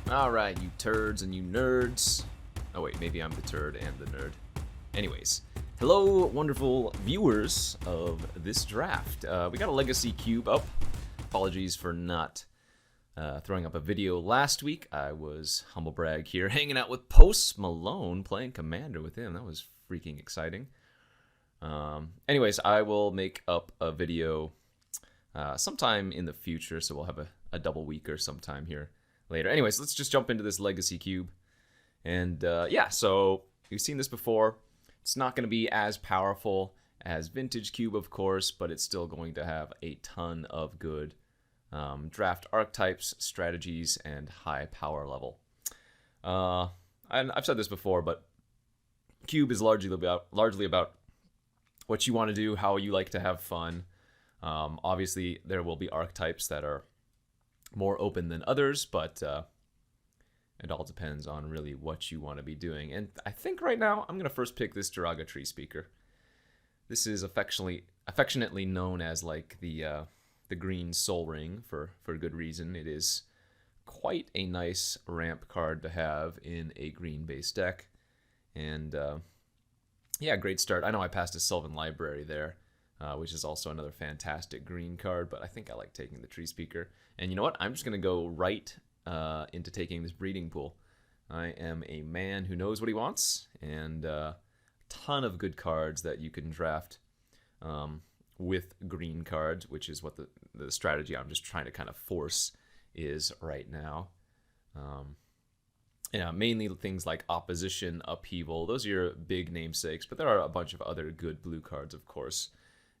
Alright, you turds and you nerds. Oh wait, maybe I'm the turd and the nerd. Anyways, hello wonderful viewers of this draft. We got a legacy cube up. Apologies for not throwing up a video last week. I was, humble brag here, hanging out with Post Malone, playing Commander with him. That was freaking exciting. Anyways, I will make up a video sometime in the future, so we'll have a double week or sometime here later. Anyways, let's just jump into this legacy cube. And yeah, so you've seen this before. It's not going to be as powerful as Vintage Cube, of course, but it's still going to have a ton of good draft archetypes, strategies, and high power level. And I've said this before, but Cube is largely about what you want to do, how you like to have fun. Obviously, there will be archetypes that are more open than others, but it all depends on really what you want to be doing. And I think right now I'm going to first pick this Jiraga Tree Speaker. This is affectionately known as like the green Soul Ring for good reason. It is quite a nice ramp card to have in a green-based deck. And yeah, great start. I know I passed a Sylvan Library there, which is also another fantastic green card, but I think I like taking the Tree Speaker. And you know what? I'm just going to go right into taking this Breeding Pool. I am a man who knows what he wants, and a ton of good cards that you can draft with green cards, which is what the strategy I'm just trying to kind of force is right now. Yeah, mainly things like Opposition, Upheaval. Those are your big namesakes, but there are a bunch of other good blue cards, of course.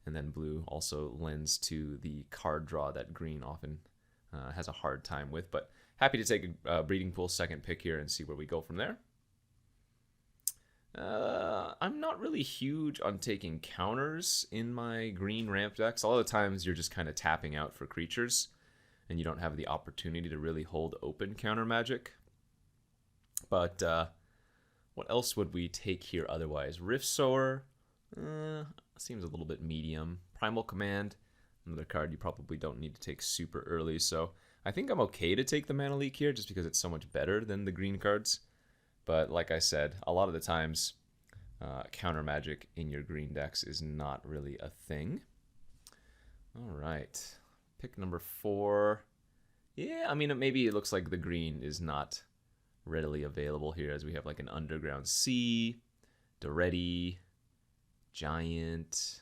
And then blue also lends to the card draw that green often has a hard time with. But happy to take a Breeding Pool second pick here and see where we go from there. I'm not really huge on taking counters in my green ramp decks. A lot of times you're just kind of tapping out for creatures, and you don't have the opportunity to really hold open counter magic. But what else would we take here otherwise? Rift Sower seems a little bit medium. Primal Command, another card you probably don't need to take super early. So I think I'm okay to take the Mana Leak here just because it's so much better than the green cards. But like I said, a lot of the times counter magic in your green decks is not really a thing. All right, pick number 4. Yeah, I mean, maybe it looks like the green is not readily available here, as we have like an Underground Sea, Doretti, Giant.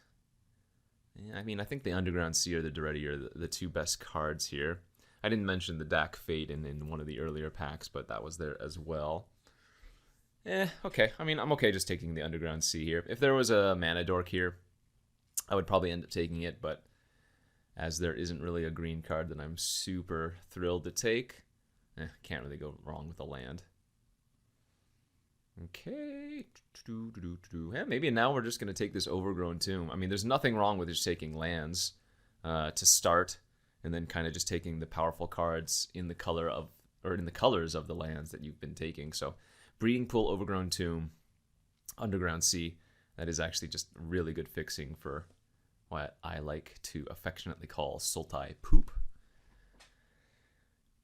Yeah, I mean, I think the Underground Sea or the Doretti are the two best cards here. I didn't mention the Dak Fate in one of the earlier packs, but that was there as well. Okay. I mean, I'm okay just taking the Underground Sea here. If there was a Mana Dork here, I would probably end up taking it, but as there isn't really a green card that I'm super thrilled to take, can't really go wrong with a land. Okay. Yeah, maybe now we're just going to take this Overgrown Tomb. I mean, there's nothing wrong with just taking lands to start, and then kind of just taking the powerful cards in the color of, or in the colors of the lands that you've been taking. So Breeding Pool, Overgrown Tomb, Underground Sea, that is actually just really good fixing for what I like to affectionately call Sultai Poop.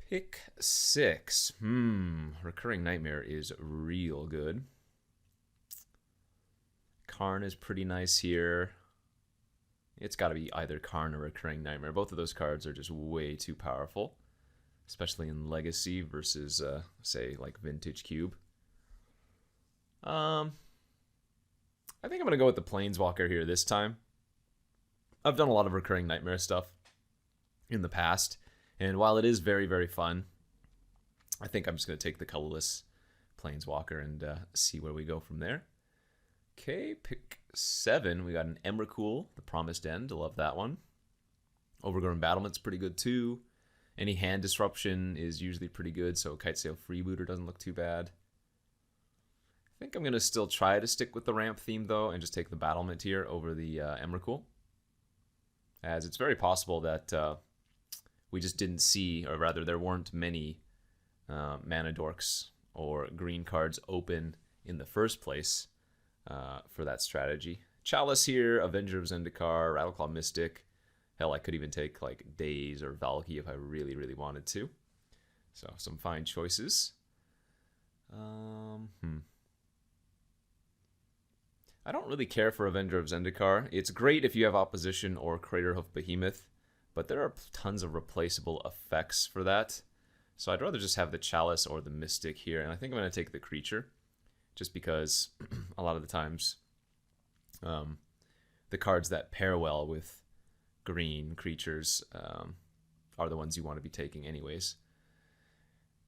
Pick 6. Recurring Nightmare is real good. Karn is pretty nice here. It's got to be either Karn or Recurring Nightmare. Both of those cards are just way too powerful, especially in Legacy versus, say, like Vintage Cube. I think I'm going to go with the Planeswalker here this time. I've done a lot of Recurring Nightmare stuff in the past, and while it is very, very fun, I think I'm just going to take the colorless Planeswalker and see where we go from there. Okay, pick 7. We got an Emrakul, the Promised End. I love that one. Overgrown Battlement's pretty good too. Any hand disruption is usually pretty good, so Kitesail Freebooter doesn't look too bad. I think I'm going to still try to stick with the ramp theme, though, and just take the Battlement here over the Emrakul, as it's very possible that we just didn't see, or rather there weren't many Mana Dorks or green cards open in the first place for that strategy. Chalice here, Avenger of Zendikar, Rattleclaw Mystic. Hell, I could even take like Daze or Valky if I really, really wanted to. So some fine choices. I don't really care for Avenger of Zendikar. It's great if you have opposition or Craterhoof Behemoth, but there are tons of replaceable effects for that. So I'd rather just have the Chalice or the Mystic here, and I think I'm going to take the Creature, just because a lot of the times the cards that pair well with green creatures are the ones you want to be taking anyways.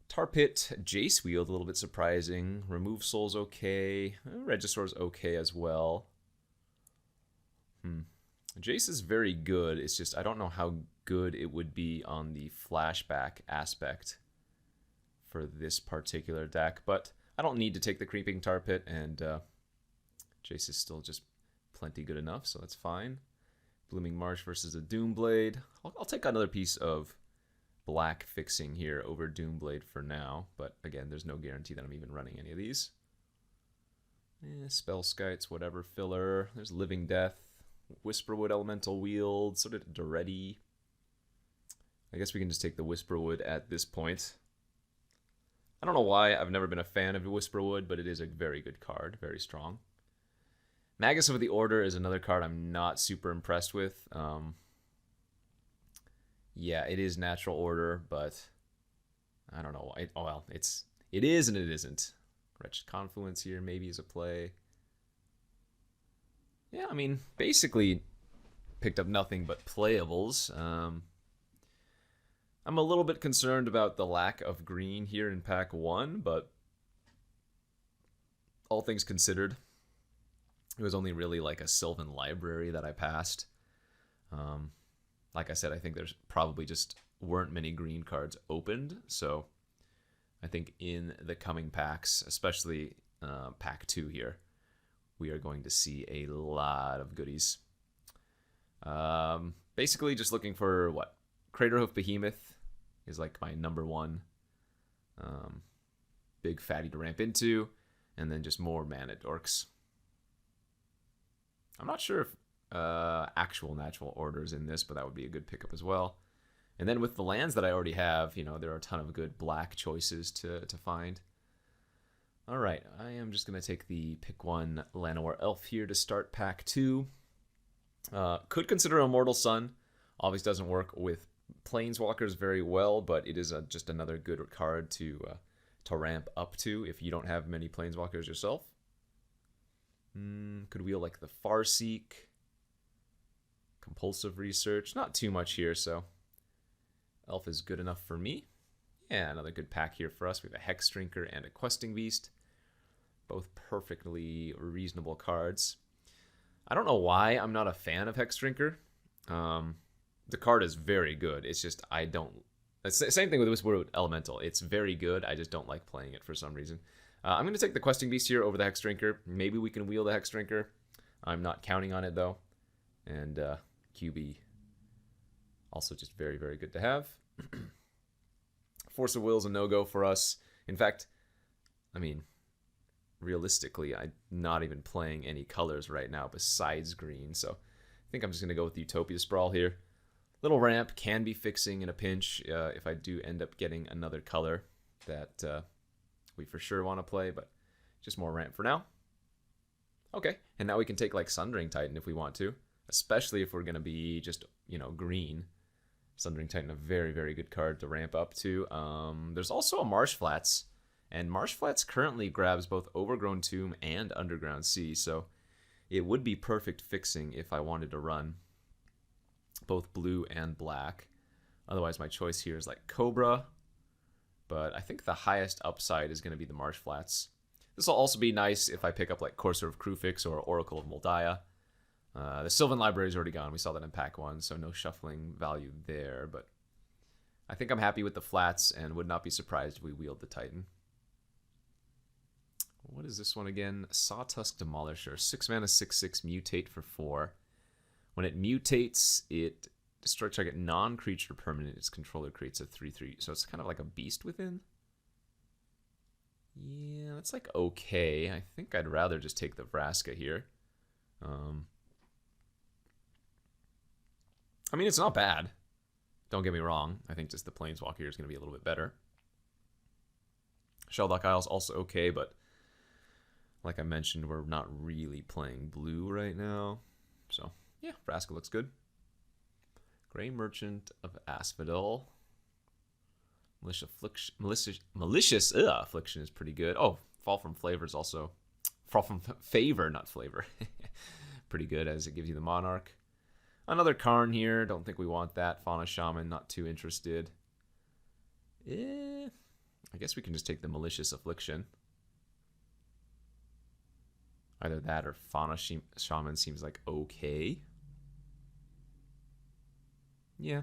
Tar Pit, Jace Wield, a little bit surprising. Remove Soul's okay. Regisaur's okay as well. Jace is very good. It's just I don't know how good it would be on the flashback aspect for this particular deck. But I don't need to take the Creeping Tar Pit, and Jace is still just plenty good enough, so that's fine. Blooming Marsh versus a Doomblade. I'll take another piece of black fixing here over Doomblade for now, but again, there's no guarantee that I'm even running any of these. Spell Skites, whatever, filler. There's Living Death, Whisperwood Elemental Wield, sort of Doretti. I guess we can just take the Whisperwood at this point. I don't know why, I've never been a fan of Whisperwood, but it is a very good card, very strong. Magus of the Order is another card I'm not super impressed with. Yeah, it is natural order, but I don't know. It is and it isn't. Wretched Confluence here maybe is a play. Yeah, I mean, basically picked up nothing but playables. I'm a little bit concerned about the lack of green here in pack 1, but all things considered, it was only really like a Sylvan Library that I passed. Like I said, I think there's probably just weren't many green cards opened, so I think in the coming packs, especially pack 2 here, we are going to see a lot of goodies. Basically just looking for what? Craterhoof Behemoth is like my number one big fatty to ramp into, and then just more mana dorks. I'm not sure if actual natural orders in this, but that would be a good pickup as well. And then with the lands that I already have, you know, there are a ton of good black choices to find. All right, I am just going to take the pick 1 Llanowar Elf here to start pack 2. Could consider Immortal Sun. Obviously doesn't work with Planeswalkers very well, but it is just another good card to ramp up to if you don't have many Planeswalkers yourself. Could wheel like the Farseek. Compulsive Research. Not too much here, so Elf is good enough for me. Yeah, another good pack here for us. We have a Hex Drinker and a Questing Beast. Both perfectly reasonable cards. I don't know why I'm not a fan of Hex Drinker. The card is very good. It's just I don't... It's the same thing with Whisperwood Elemental. It's very good. I just don't like playing it for some reason. I'm going to take the Questing Beast here over the Hex Drinker. Maybe we can wheel the Hex Drinker. I'm not counting on it, though. And QB, also just very, very good to have. Force of Will is a no-go for us. In fact, I mean, realistically, I'm not even playing any colors right now besides green, so I think I'm just going to go with the Utopia Sprawl here. Little ramp, can be fixing in a pinch if I do end up getting another color that we for sure want to play, but just more ramp for now. Okay, and now we can take like Sundering Titan if we want to. Especially if we're going to be just, you know, green. Sundering Titan, a very, very good card to ramp up to. There's also a Marsh Flats, and Marsh Flats currently grabs both Overgrown Tomb and Underground Sea, so it would be perfect fixing if I wanted to run both blue and black. Otherwise, my choice here is like Cobra, but I think the highest upside is going to be the Marsh Flats. This will also be nice if I pick up like Courser of Krufix or Oracle of Moldiah. The Sylvan Library is already gone. We saw that in pack 1, so no shuffling value there. But I think I'm happy with the flats and would not be surprised if we wield the Titan. What is this one again? Sawtusk Demolisher. 6 mana, 6/6, mutate for 4. When it mutates, it destroys target non-creature permanent. Its controller creates a 3/3. So it's kind of like a Beast Within. Yeah, that's like okay. I think I'd rather just take the Vraska here. I mean, it's not bad. Don't get me wrong. I think just the Planeswalker here is going to be a little bit better. Shelldock Isle's also okay, but like I mentioned, we're not really playing blue right now. So, yeah, Vraska looks good. Grey Merchant of Asphodel. Malicious Affliction is pretty good. Oh, Fall from Flavor is also... Fall from Favor, not Flavor. Pretty good, as it gives you the Monarch. Another Karn here. Don't think we want that. Fauna Shaman, not too interested. I guess we can just take the Malicious Affliction. Either that or Fauna Shaman seems like okay. Yeah,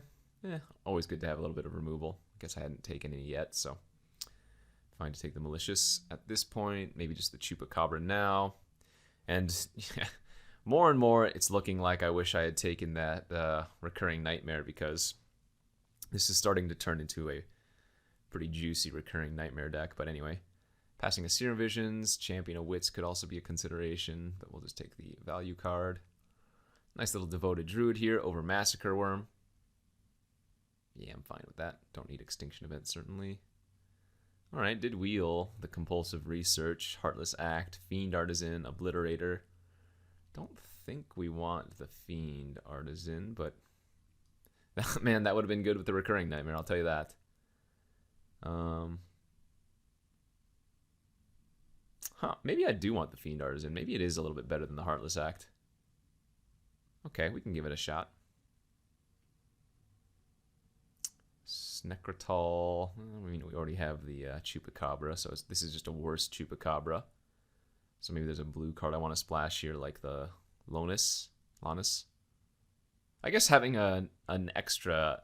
always good to have a little bit of removal. I guess I hadn't taken any yet, so fine to take the Malicious at this point. Maybe just the Chupacabra now. And yeah, more and more it's looking like I wish I had taken that Recurring Nightmare, because this is starting to turn into a pretty juicy Recurring Nightmare deck. But anyway, passing a Serum Visions, Champion of Wits could also be a consideration, but we'll just take the value card. Nice little Devoted Druid here over Massacre Worm. Yeah, I'm fine with that. Don't need Extinction Event, certainly. Alright, did wheel the Compulsive Research, Heartless Act, Fiend Artisan, Obliterator. Don't think we want the Fiend Artisan, but... man, that would have been good with the Recurring Nightmare, I'll tell you that. Maybe I do want the Fiend Artisan. Maybe it is a little bit better than the Heartless Act. Okay, we can give it a shot. Necrotal. I mean, we already have the Chupacabra, so this is just a worse Chupacabra. So maybe there's a blue card I want to splash here, like the Lanus. I guess having an extra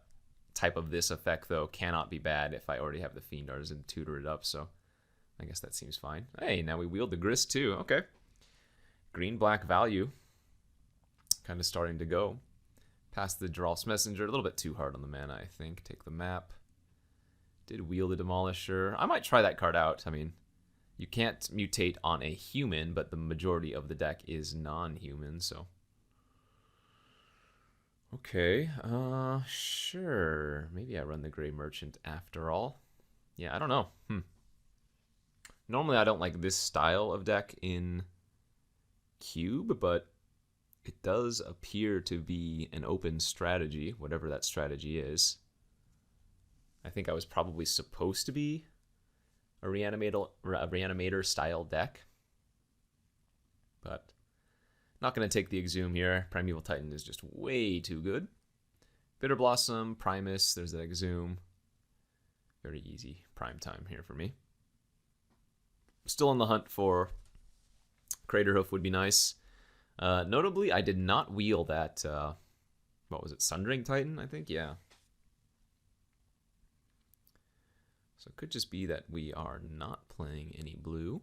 type of this effect, though, cannot be bad if I already have the Fiend Artisan and tutor it up, so I guess that seems fine. Hey, now we wield the Grist, too. Okay. Green-Black value. Kind of starting to go. Past the Drolf's Messenger, a little bit too hard on the mana, I think. Take the map. Did wield the Demolisher. I might try that card out. I mean, you can't mutate on a human, but the majority of the deck is non-human, so... Okay, sure. Maybe I run the Grey Merchant after all. Yeah, I don't know. Normally I don't like this style of deck in Cube, but... it does appear to be an open strategy, whatever that strategy is. I think I was probably supposed to be a Reanimator style deck. But not going to take the Exhume here. Primeval Titan is just way too good. Bitter Blossom, Primus, there's that Exhume. Very easy prime time here for me. Still on the hunt for Craterhoof would be nice. Notably, I did not wheel that, what was it, Sundering Titan, I think? Yeah. So it could just be that we are not playing any blue.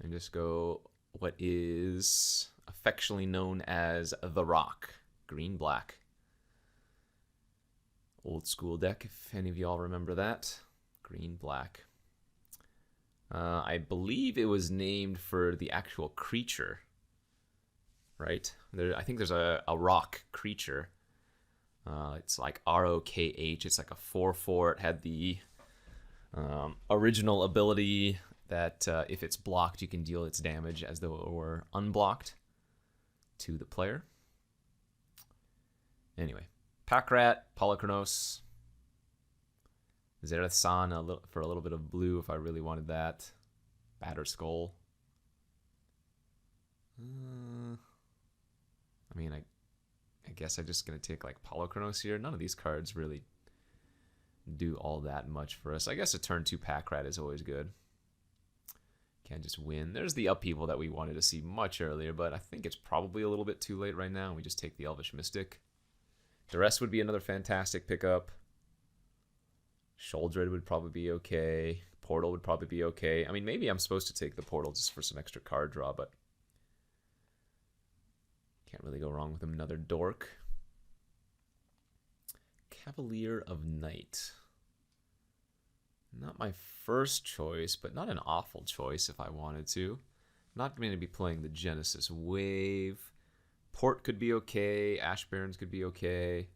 And just go what is affectionately known as the Rock. Green-Black. Old school deck, if any of y'all remember that. Green-Black. I believe it was named for the actual creature, right? I think there's a rock creature. It's like ROKH. It's like a 4/4. It had the original ability that if it's blocked, you can deal its damage as though it were unblocked to the player. Anyway, Packrat, Polychronos. Zerasan for a little bit of blue if I really wanted that. Batterskull. I mean, I guess I'm just going to take like Polychronos here. None of these cards really do all that much for us. I guess a turn 2 Packrat is always good. Can't just win. There's the upheaval that we wanted to see much earlier, but I think it's probably a little bit too late right now. We just take the Elvish Mystic. The rest would be another fantastic pickup. Sholdred would probably be okay. Portal would probably be okay. I mean, maybe I'm supposed to take the Portal just for some extra card draw, but can't really go wrong with another Dork. Cavalier of Night. Not my first choice, but not an awful choice if I wanted to. Not going to be playing the Genesis Wave. Port could be okay. Ash Barrens could be okay.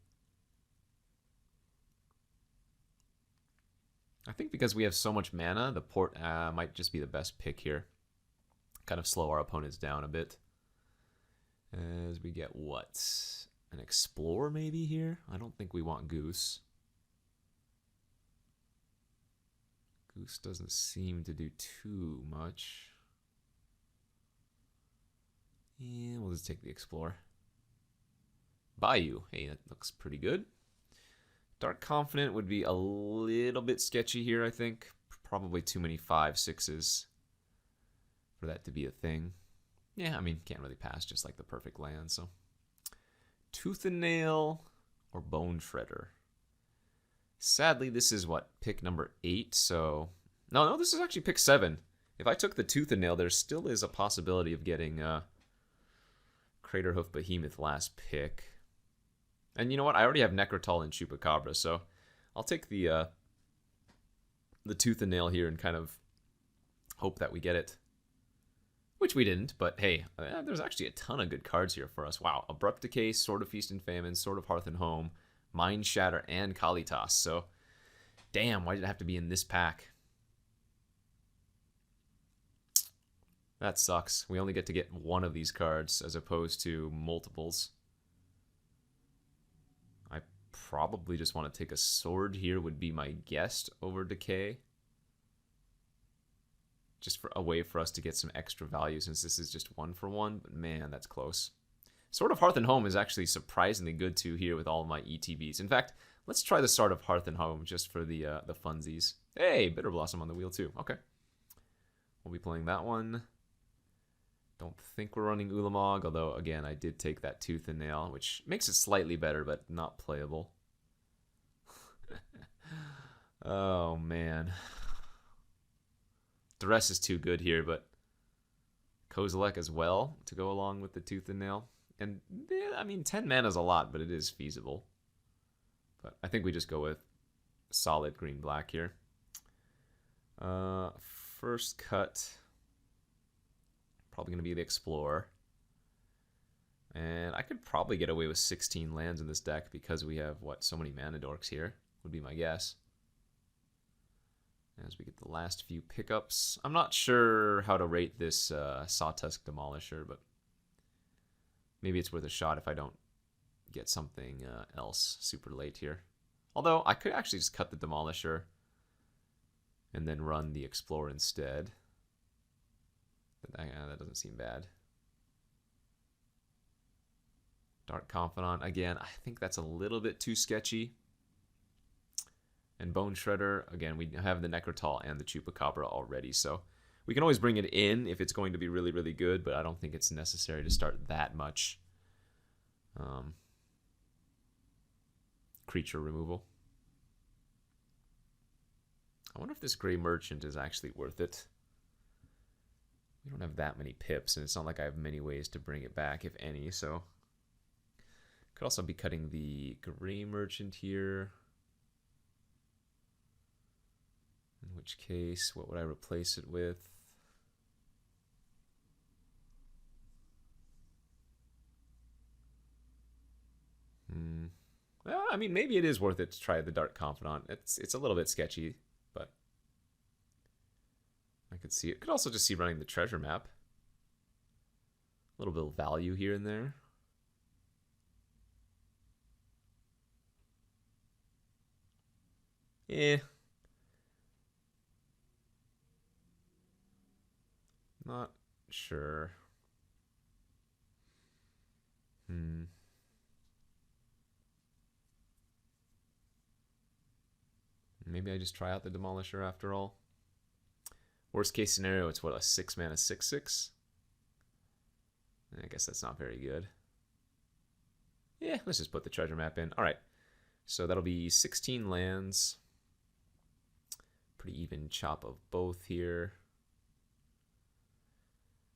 I think because we have so much mana, the port might just be the best pick here. Kind of slow our opponents down a bit. As we get what? An Explorer maybe here? I don't think we want Goose. Goose doesn't seem to do too much. Yeah, we'll just take the Explorer. Bayou. Hey, that looks pretty good. Dark Confident would be a little bit sketchy here, I think. Probably too many 5/6s for that to be a thing. Yeah, I mean, can't really pass just like the perfect land, so. Tooth and Nail or Bone Shredder. Sadly, this is what, pick number 8, so... No, this is actually pick 7. If I took the Tooth and Nail, there still is a possibility of getting Craterhoof Behemoth last pick. And you know what? I already have Necrotal and Chupacabra, so I'll take the Tooth and Nail here and kind of hope that we get it. Which we didn't, but hey, there's actually a ton of good cards here for us. Wow, Abrupt Decay, Sword of Feast and Famine, Sword of Hearth and Home, Mind Shatter, and Kalitas. So, damn, why did it have to be in this pack? That sucks. We only get to get one of these cards as opposed to multiples. I probably just want to take a Sword here would be my guess over Decay. Just for a way for us to get some extra value since this is just 1-for-1, but man, that's close. Sword of Hearth and Home is actually surprisingly good too here with all of my ETBs. In fact, let's try the Sword of Hearth and Home just for the funsies. Hey, Bitter Blossom on the wheel too. Okay. We'll be playing that one. Don't think we're running Ulamog, although again, I did take that Tooth and Nail, which makes it slightly better, but not playable. Oh, man. Duress is too good here, but Kozilek as well to go along with the Tooth and Nail. And, yeah, I mean, 10 mana is a lot, but it is feasible. But I think we just go with solid green-black here. First cut, probably going to be the Explorer. And I could probably get away with 16 lands in this deck because we have, what, so many mana dorks here, would be my guess. As we get the last few pickups. I'm not sure how to rate this Sawtusk Demolisher, but maybe it's worth a shot if I don't get something else super late here. Although, I could actually just cut the Demolisher and then run the Explorer instead. That doesn't seem bad. Dark Confidant, again, I think that's a little bit too sketchy. And Bone Shredder, again, we have the Necrotal and the Chupacabra already, so we can always bring it in if it's going to be really, really good, but I don't think it's necessary to start that much creature removal. I wonder if this Gray Merchant is actually worth it. We don't have that many pips, and it's not like I have many ways to bring it back, if any, so... Could also be cutting the Gray Merchant here. In which case, what would I replace it with? Well, I mean, maybe it is worth it to try the Dark Confidant. It's a little bit sketchy, but I could see it. Could also just see running the treasure map. A little bit of value here and there. Eh. Not sure. Maybe I just try out the Demolisher after all. Worst case scenario, it's what, a 6 mana 6/6? I guess that's not very good. Yeah, let's just put the treasure map in. Alright, so that'll be 16 lands. Pretty even chop of both here.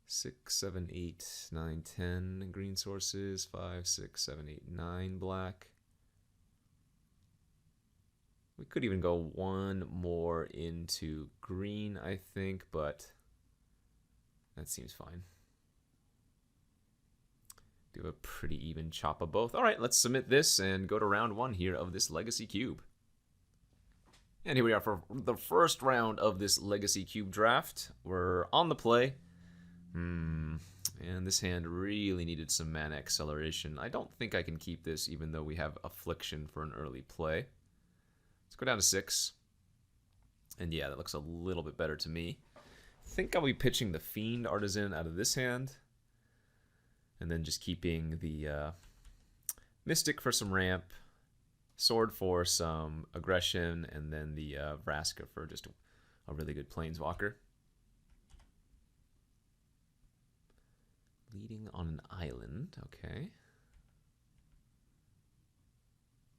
6, 7, 8, 9, 10 green sources. 5, 6, 7, 8, 9 black. We could even go one more into green, I think, but that seems fine. Do a pretty even chop of both. All right, let's submit this and go to round 1 here of this Legacy Cube. And here we are for the first round of this Legacy Cube draft. We're on the play. And this hand really needed some mana acceleration. I don't think I can keep this even though we have Affliction for an early play. Let's go down to 6. And yeah, that looks a little bit better to me. I think I'll be pitching the Fiend Artisan out of this hand. And then just keeping the Mystic for some ramp. Sword for some aggression, and then the Vraska for just a really good Planeswalker. Leading on an island, okay.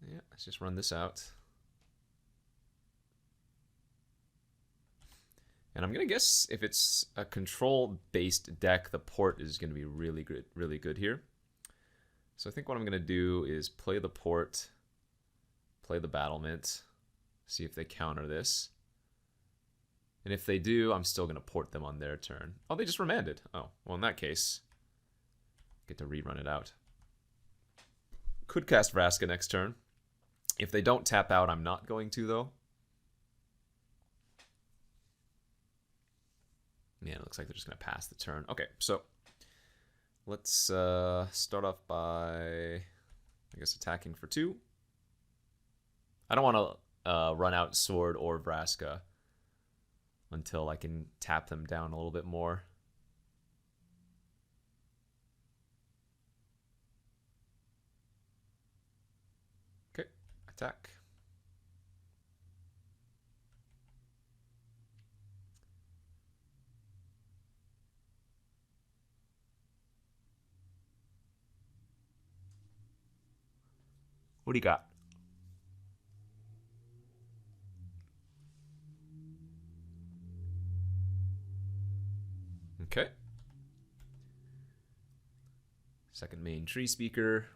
Yeah, let's just run this out. And I'm gonna guess if it's a control-based deck, the port is gonna be really good here. So I think what I'm gonna do is play the port, play the battlement, see if they counter this. And if they do, I'm still going to port them on their turn. Oh, they just remanded. Oh, well, in that case, get to rerun it out. Could cast Vraska next turn. If they don't tap out, I'm not going to, though. Yeah, it looks like they're just going to pass the turn. Okay, so let's start off by, I guess, attacking for 2. I don't want to run out Sword or Vraska until I can tap them down a little bit more. Okay, attack. What do you got? Okay. Second main Tree Speaker.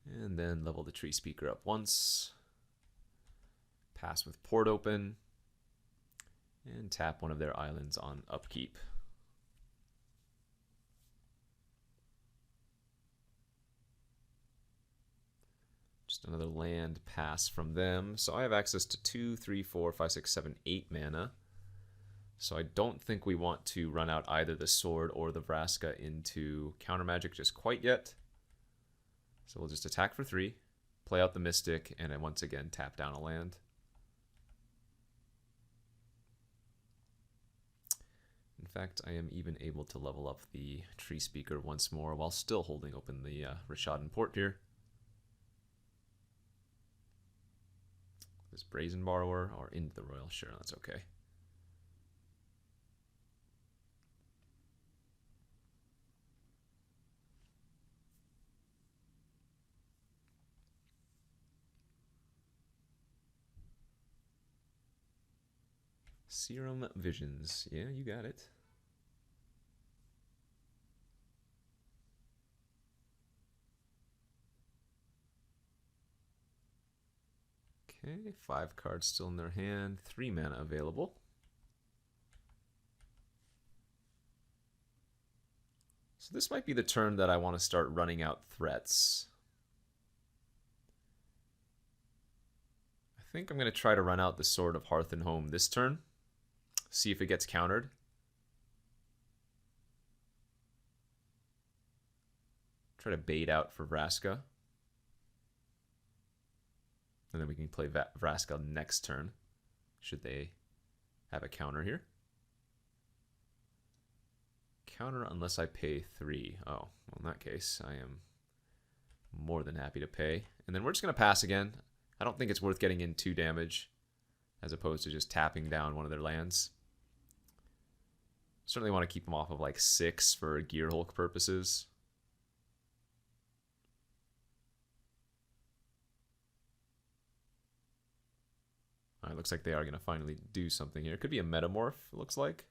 And then level the Tree Speaker up once. Pass with Port open. And tap one of their islands on upkeep. Just another land pass from them. So I have access to 2, 3, 4, 5, 6, 7, 8 mana. So I don't think we want to run out either the Sword or the Vraska into counter magic just quite yet. So we'll just attack for 3, play out the Mystic, and then once again tap down a land. In fact, I am even able to level up the Tree Speaker once more while still holding open the Rishadan Port here. This Brazen Borrower, or into the Royal, sure, that's okay. Serum Visions. Yeah, you got it. Okay, 5 cards still in their hand. 3 mana available. So this might be the turn that I want to start running out threats. I think I'm going to try to run out the Sword of Hearth and Home this turn. See if it gets countered. Try to bait out for Vraska. And then we can play Vraska next turn, should they have a counter here. Counter unless I pay 3. Oh, well, in that case, I am more than happy to pay. And then we're just going to pass again. I don't think it's worth getting in 2 damage as opposed to just tapping down one of their lands. Certainly want to keep them off of like 6 for Gear Hulk purposes. All right, looks like they are going to finally do something here. It could be a Metamorph, it looks like.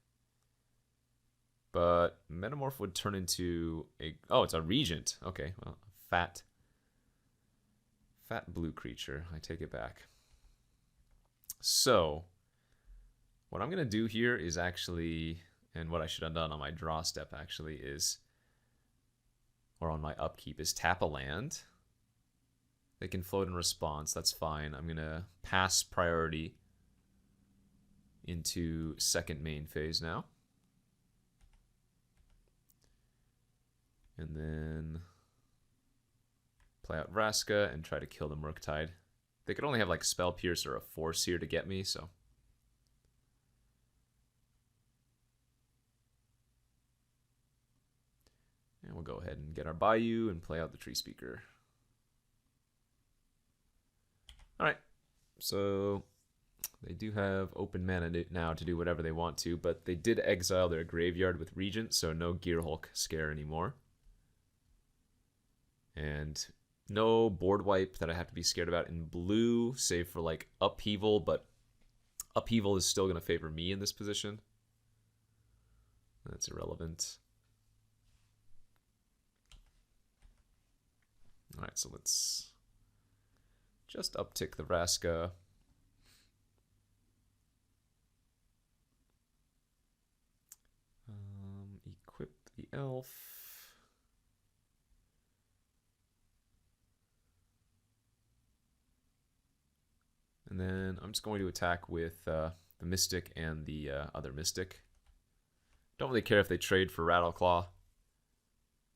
But Metamorph would turn into a... Oh, it's a Regent. Okay, well, fat blue creature. I take it back. So, what I'm going to do here is actually... And what I should have done on my draw step, actually, is... Or on my upkeep, is tap a land. They can float in response. That's fine. I'm going to pass priority into second main phase now. And then play out Vraska and try to kill the Murktide. They could only have like Spell Pierce or a Force here to get me, so. And we'll go ahead and get our Bayou and play out the Tree Speaker. Alright, so they do have open mana now to do whatever they want to, but they did exile their graveyard with Regent, so no Gearhulk scare anymore. And no board wipe that I have to be scared about in blue, save for like Upheaval, but Upheaval is still going to favor me in this position. That's irrelevant. Alright, so let's just uptick the Vraska. Equip the Elf. And then I'm just going to attack with the Mystic and the other Mystic. Don't really care if they trade for Rattleclaw.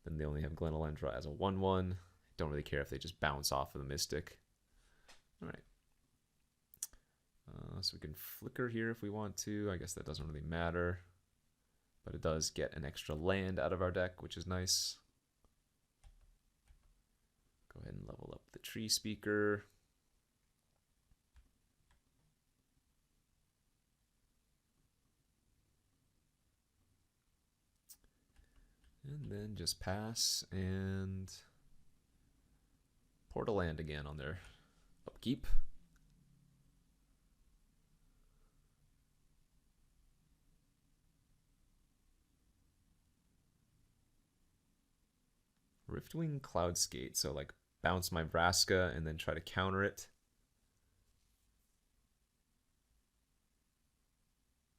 Then they only have Glenelendra as a 1/1. Don't really care if they just bounce off of the Mystic. Alright. So we can flicker here if we want to. I guess that doesn't really matter. But it does get an extra land out of our deck, which is nice. Go ahead and level up the Tree Speaker. And then just pass and port a land again on their upkeep. Riftwing Cloudskate, so like bounce my Vraska and then try to counter it.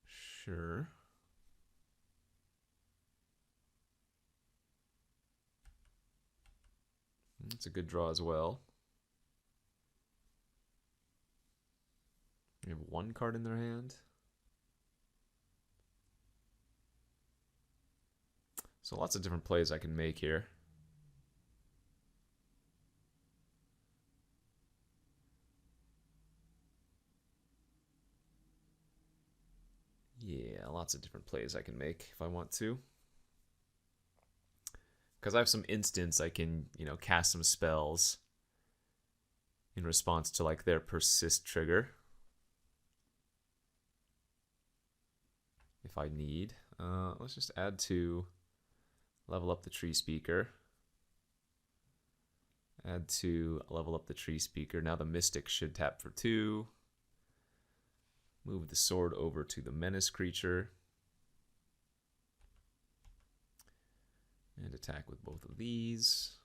Sure. It's a good draw as well. They have one card in their hand. So lots of different plays I can make here. Yeah, lots of different plays I can make if I want to. Because I have some instants I can, cast some spells in response to like their persist trigger. If I need. Let's just add 2, level up the Tree Speaker. Add 2, level up the Tree Speaker. Now the Mystic should tap for 2. Move the sword over to the Menace creature. And attack with both of these.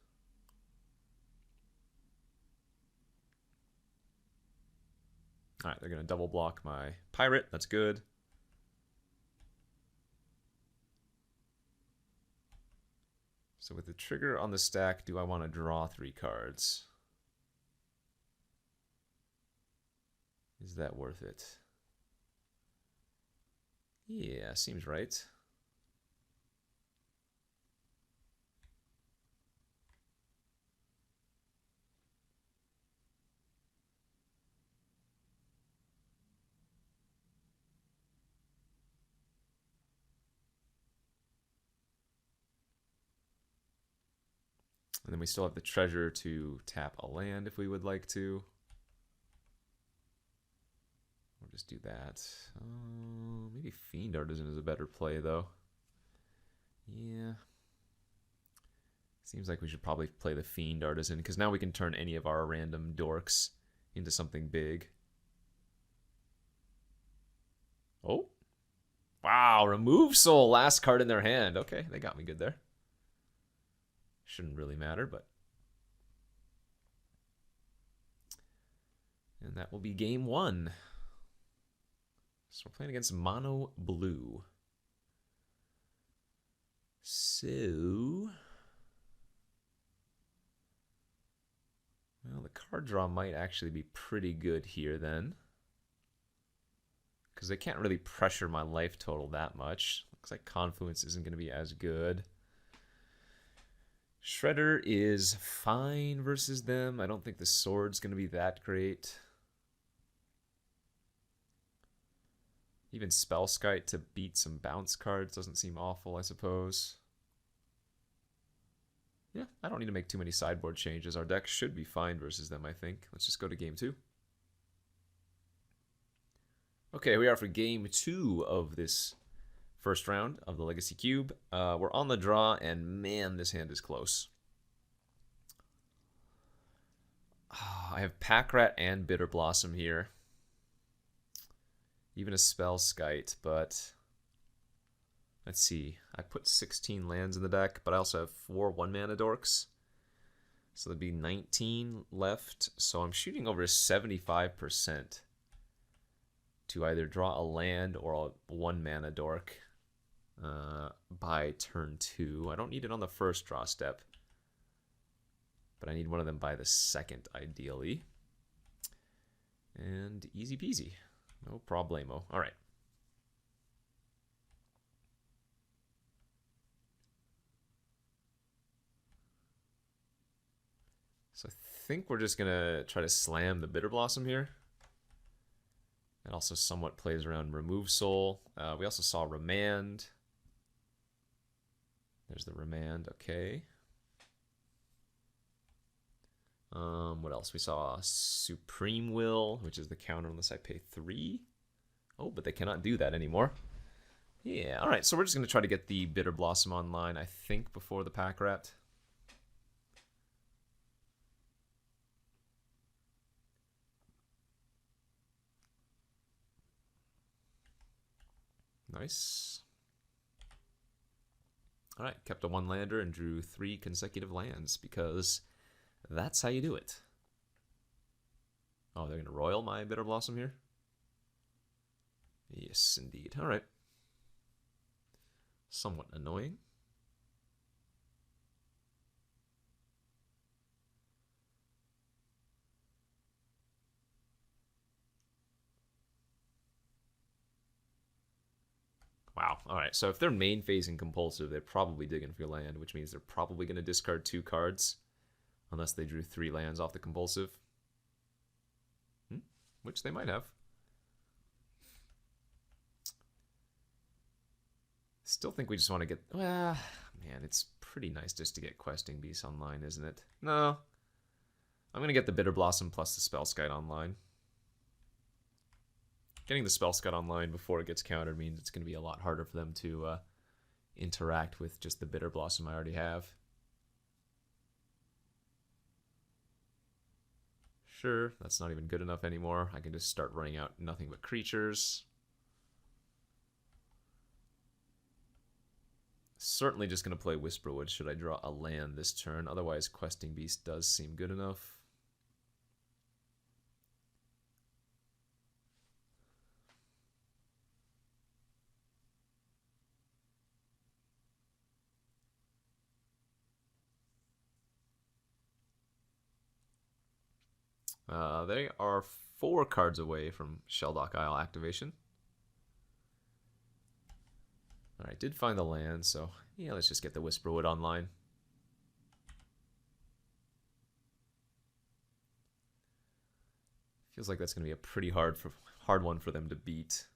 Alright, they're going to double block my pirate. That's good. So with the trigger on the stack, do I want to draw 3 cards? Is that worth it? Yeah, seems right. And then we still have the treasure to tap a land if we would like to. We'll just do that. Maybe Fiend Artisan is a better play, though. Yeah. Seems like we should probably play the Fiend Artisan, because now we can turn any of our random dorks into something big. Oh. Wow, remove soul, last card in their hand. Okay, they got me good there. Shouldn't really matter, but... And that will be game 1. So we're playing against Mono Blue. So... Well, the Card draw might actually be pretty good here then, because they can't really pressure my life total that much. Looks like Confluence isn't going to be as good. Shredder is fine versus them. I don't think the sword's going to be that great. Even Spellskite to beat some bounce cards doesn't seem awful, I suppose. Yeah, I don't need to make too many sideboard changes. Our deck should be fine versus them, I think. Let's just go to game 2. Okay, we are for game 2 of this first round of the Legacy Cube. We're on the draw, and man, this hand is close. I have Pack Rat and Bitter Blossom here. Even a Spellskite, but let's see. I put 16 lands in the deck, but I also have 4 1-mana dorks. So there'd be 19 left. So I'm shooting over 75% to either draw a land or a 1-mana dork by turn 2. I don't need it on the first draw step, but I need one of them by the second, ideally. And easy peasy. No problemo. All right. So I think we're just going to try to slam the Bitter Blossom here. It also somewhat plays around Remove Soul. We also saw Remand. There's the Remand. Okay. What else? We saw Supreme Will, which is the counter unless I pay 3. Oh, but they cannot do that anymore. Yeah, all right. So we're just going to try to get the Bitter Blossom online, I think, before the Pack Rat. Nice. All right, kept a 1-lander and drew 3 consecutive lands because that's how you do it. Oh, they're going to royal my Bitter Blossom here? Yes, indeed. All right. Somewhat annoying. Wow. All right. So if they're main phasing compulsive, they're probably digging for land, which means they're probably going to discard 2 cards unless they drew 3 lands off the compulsive. Which they might have. Still think we just want to get... Well, man, it's pretty nice just to get Questing Beast online, isn't it? No. I'm going to get the Bitter Blossom plus the Spellskite online. Getting the Spellskite online before it gets countered means it's going to be a lot harder for them to interact with just the Bitter Blossom I already have. Sure, that's not even good enough anymore. I can just start running out nothing but creatures. Certainly just going to play Whisperwood should I draw a land this turn. Otherwise, Questing Beast does seem good enough. They are 4 cards away from Shelldock Isle activation. Alright, did find the land, so yeah, let's just get the Whisperwood online. Feels like that's going to be a pretty hard one for them to beat.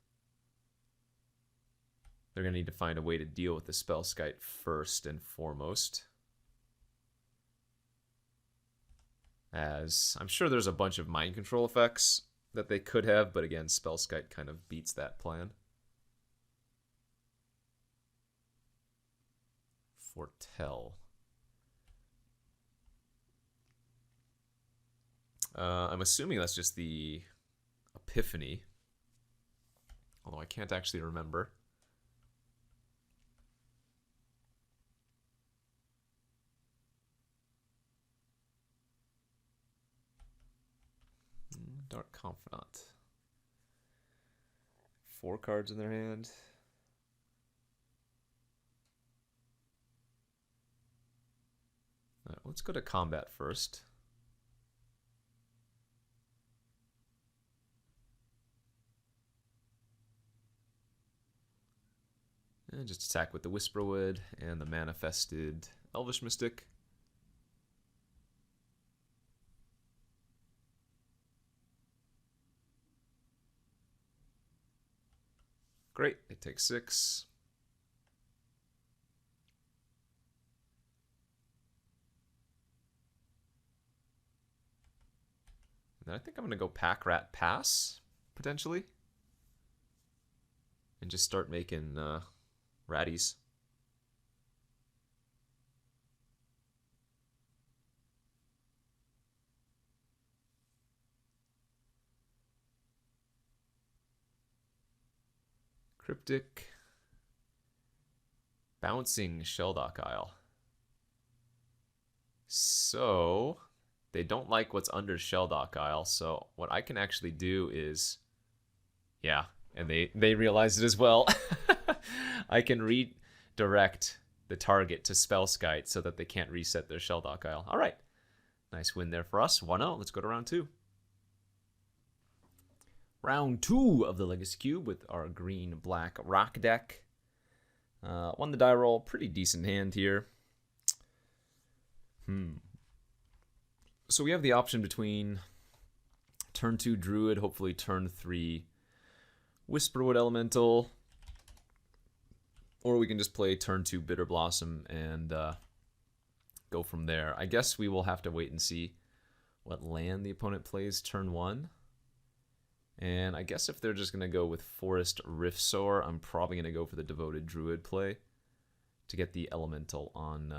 They're going to need to find a way to deal with the Spellskite first and foremost. As I'm sure there's a bunch of mind control effects that they could have, but again, Spellskite kind of beats that plan. Foretell. I'm assuming that's just the Epiphany, although I can't actually remember. Dark Confidant. 4 cards in their hand. Let's go to combat first. And just attack with the Whisperwood and the manifested Elvish Mystic. Great, it takes 6. And then I think I'm going to go Pack Rat Pass, potentially. And just start making ratties. Cryptic. Bouncing Sheldock Isle. So, they don't like what's under Sheldock Isle, so what I can actually do is... Yeah, and they realize it as well. I can redirect the target to Spellskite so that they can't reset their Sheldock Isle. Alright, nice win there for us. 1-0, let's go to round 2. Round 2 of the Legacy Cube with our green-black rock deck. Won the die roll. Pretty decent hand here. So we have the option between turn 2 Druid, hopefully turn 3 Whisperwood Elemental. Or we can just play turn 2 Bitter Blossom and go from there. I guess we will have to wait and see what land the opponent plays turn 1. And I guess if they're just going to go with Forest Riftsoar, I'm probably going to go for the Devoted Druid play to get the Elemental on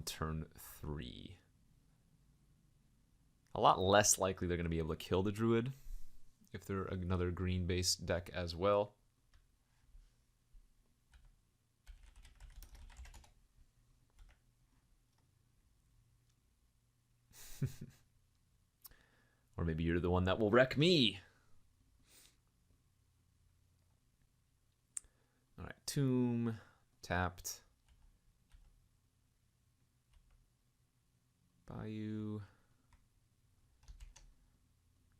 turn 3. A lot less likely they're going to be able to kill the Druid if they're another green-based deck as well. Or maybe you're the one that will wreck me. Alright, Tomb, tapped. Bayou.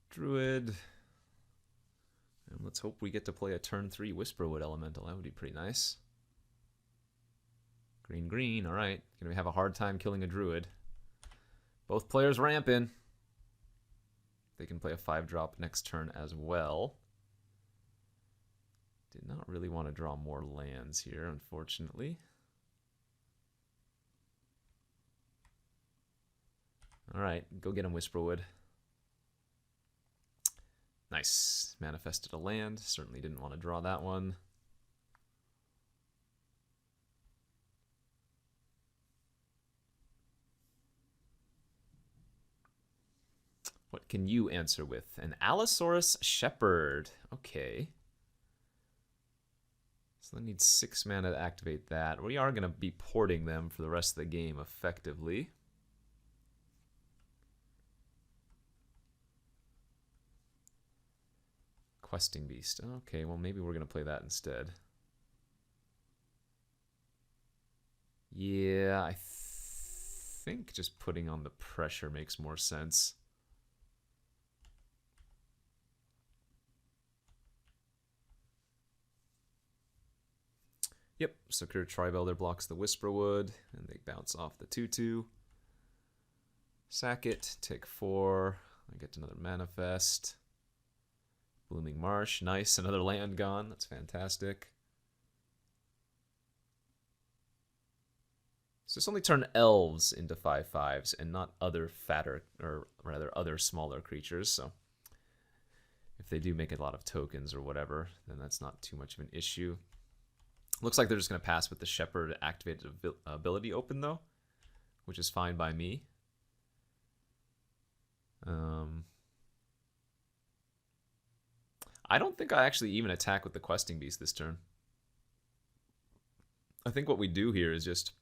Druid. And let's hope we get to play a turn 3 Whisperwood Elemental. That would be pretty nice. Green, green, alright. Gonna have a hard time killing a Druid. Both players ramping. They can play a 5-drop next turn as well. Did not really want to draw more lands here, unfortunately. Alright, go get him, Whisperwood. Nice. Manifested a land. Certainly didn't want to draw that one. What can you answer with? An Allosaurus Shepherd. Okay. So I need 6 mana to activate that. We are going to be porting them for the rest of the game effectively. Questing Beast. Okay, well maybe we're going to play that instead. Yeah, I think just putting on the pressure makes more sense. Yep, Secure Tribe Elder blocks the Whisperwood, and they bounce off the 2/2. Sack it, take 4. I get another Manifest. Blooming Marsh, nice, another land gone. That's fantastic. So this only turn elves into 5/5s and not other fatter, or rather other smaller creatures. So if they do make a lot of tokens or whatever, then that's not too much of an issue. Looks like they're just going to pass with the Shepherd activated ability open, though, which is fine by me. I don't think I actually even attack with the Questing Beast this turn. I think what we do here is just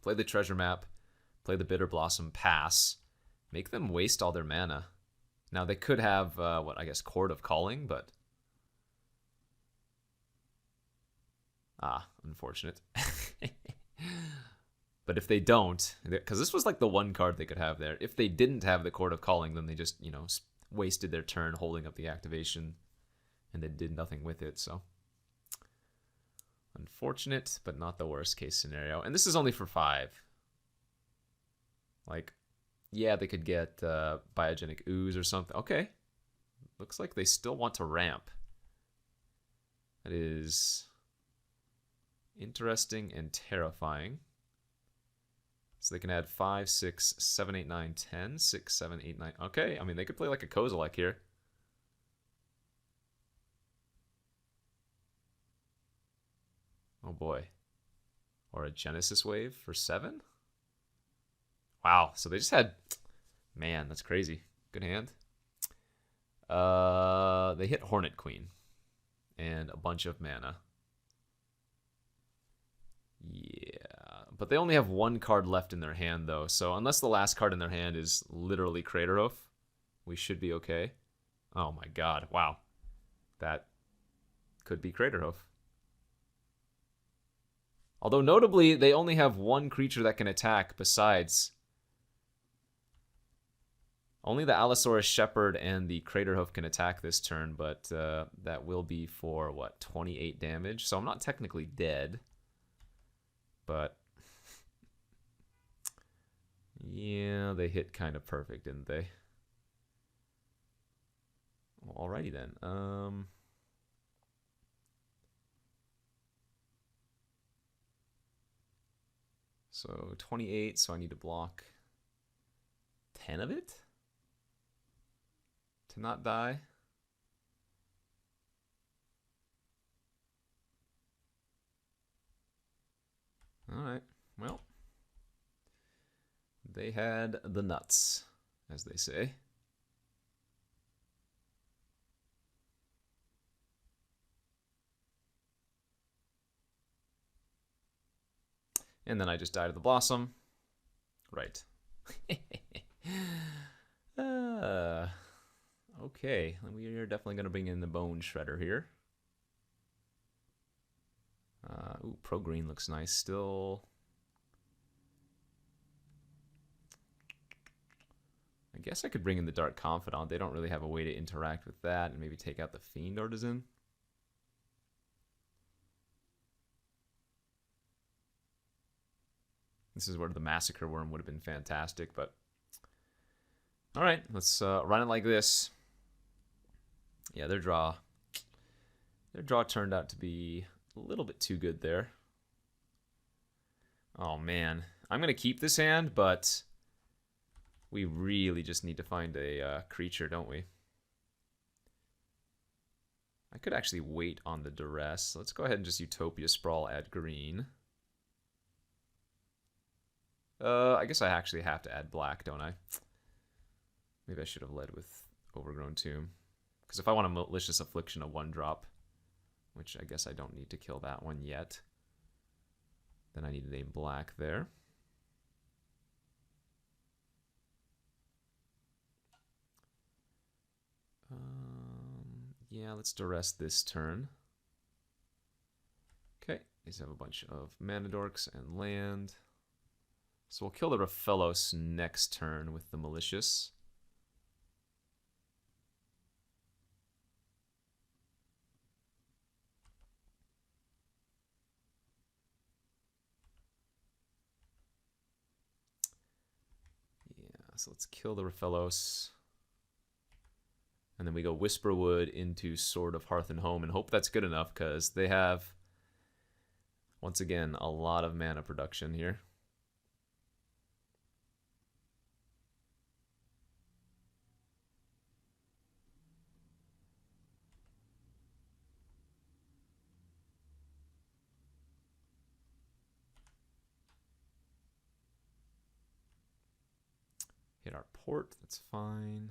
play the Treasure Map, play the Bitter Blossom, pass, make them waste all their mana. Now, they could have, Chord of Calling, but... unfortunate. But if they don't, because this was like the one card they could have there. If they didn't have the Chord of Calling, then they just, wasted their turn holding up the activation, and they did nothing with it, so... Unfortunate, but not the worst case scenario. And this is only for 5. Like, yeah, they could get Biogenic Ooze or something. Okay. Looks like they still want to ramp. That is interesting and terrifying. So they can add 5, 6, 7, 8, 9, 10. 6, 7, 8, 9. Okay, I mean, they could play like a Kozilek here. Oh boy. Or a Genesis Wave for 7? Wow, so they just had... Man, that's crazy. Good hand. They hit Hornet Queen. And a bunch of mana. Yeah, but they only have 1 card left in their hand, though. So unless the last card in their hand is literally Craterhoof, we should be okay. Oh my god, wow. That could be Craterhoof. Although notably, they only have 1 creature that can attack besides. Only the Allosaurus Shepherd and the Craterhoof can attack this turn, but that will be for, what, 28 damage? So I'm not technically dead. But, yeah, they hit kind of perfect, didn't they? Well, alrighty then. So 28, so I need to block 10 of it to not die. Alright, well, they had the nuts, as they say. And then I just died of the Blossom. Right. Okay, we are definitely going to bring in the Bone Shredder here. Ooh, Pro Green looks nice still. I guess I could bring in the Dark Confidant. They don't really have a way to interact with that, and maybe take out the Fiend Artisan. This is where the Massacre Worm would have been fantastic, but... Alright, let's run it like this. Yeah, their draw turned out to be a little bit too good there. Oh man, I'm going to keep this hand, but we really just need to find a creature, don't we? I could actually wait on the Duress. Let's go ahead and just Utopia Sprawl, add green. I guess I actually have to add black, don't I? Maybe I should have led with Overgrown Tomb. Because if I want a Malicious Affliction, a 1-drop, which I guess I don't need to kill that one yet, then I needed a black there. Yeah, let's Duress this turn. Okay, these have a bunch of Mana Dorks and land. So we'll kill the Raphelos next turn with the Malicious. Yeah, so let's kill the Raphelos. And then we go Whisperwood into Sword of Hearth and Home and hope that's good enough because they have, once again, a lot of mana production here. Hit our port, that's fine.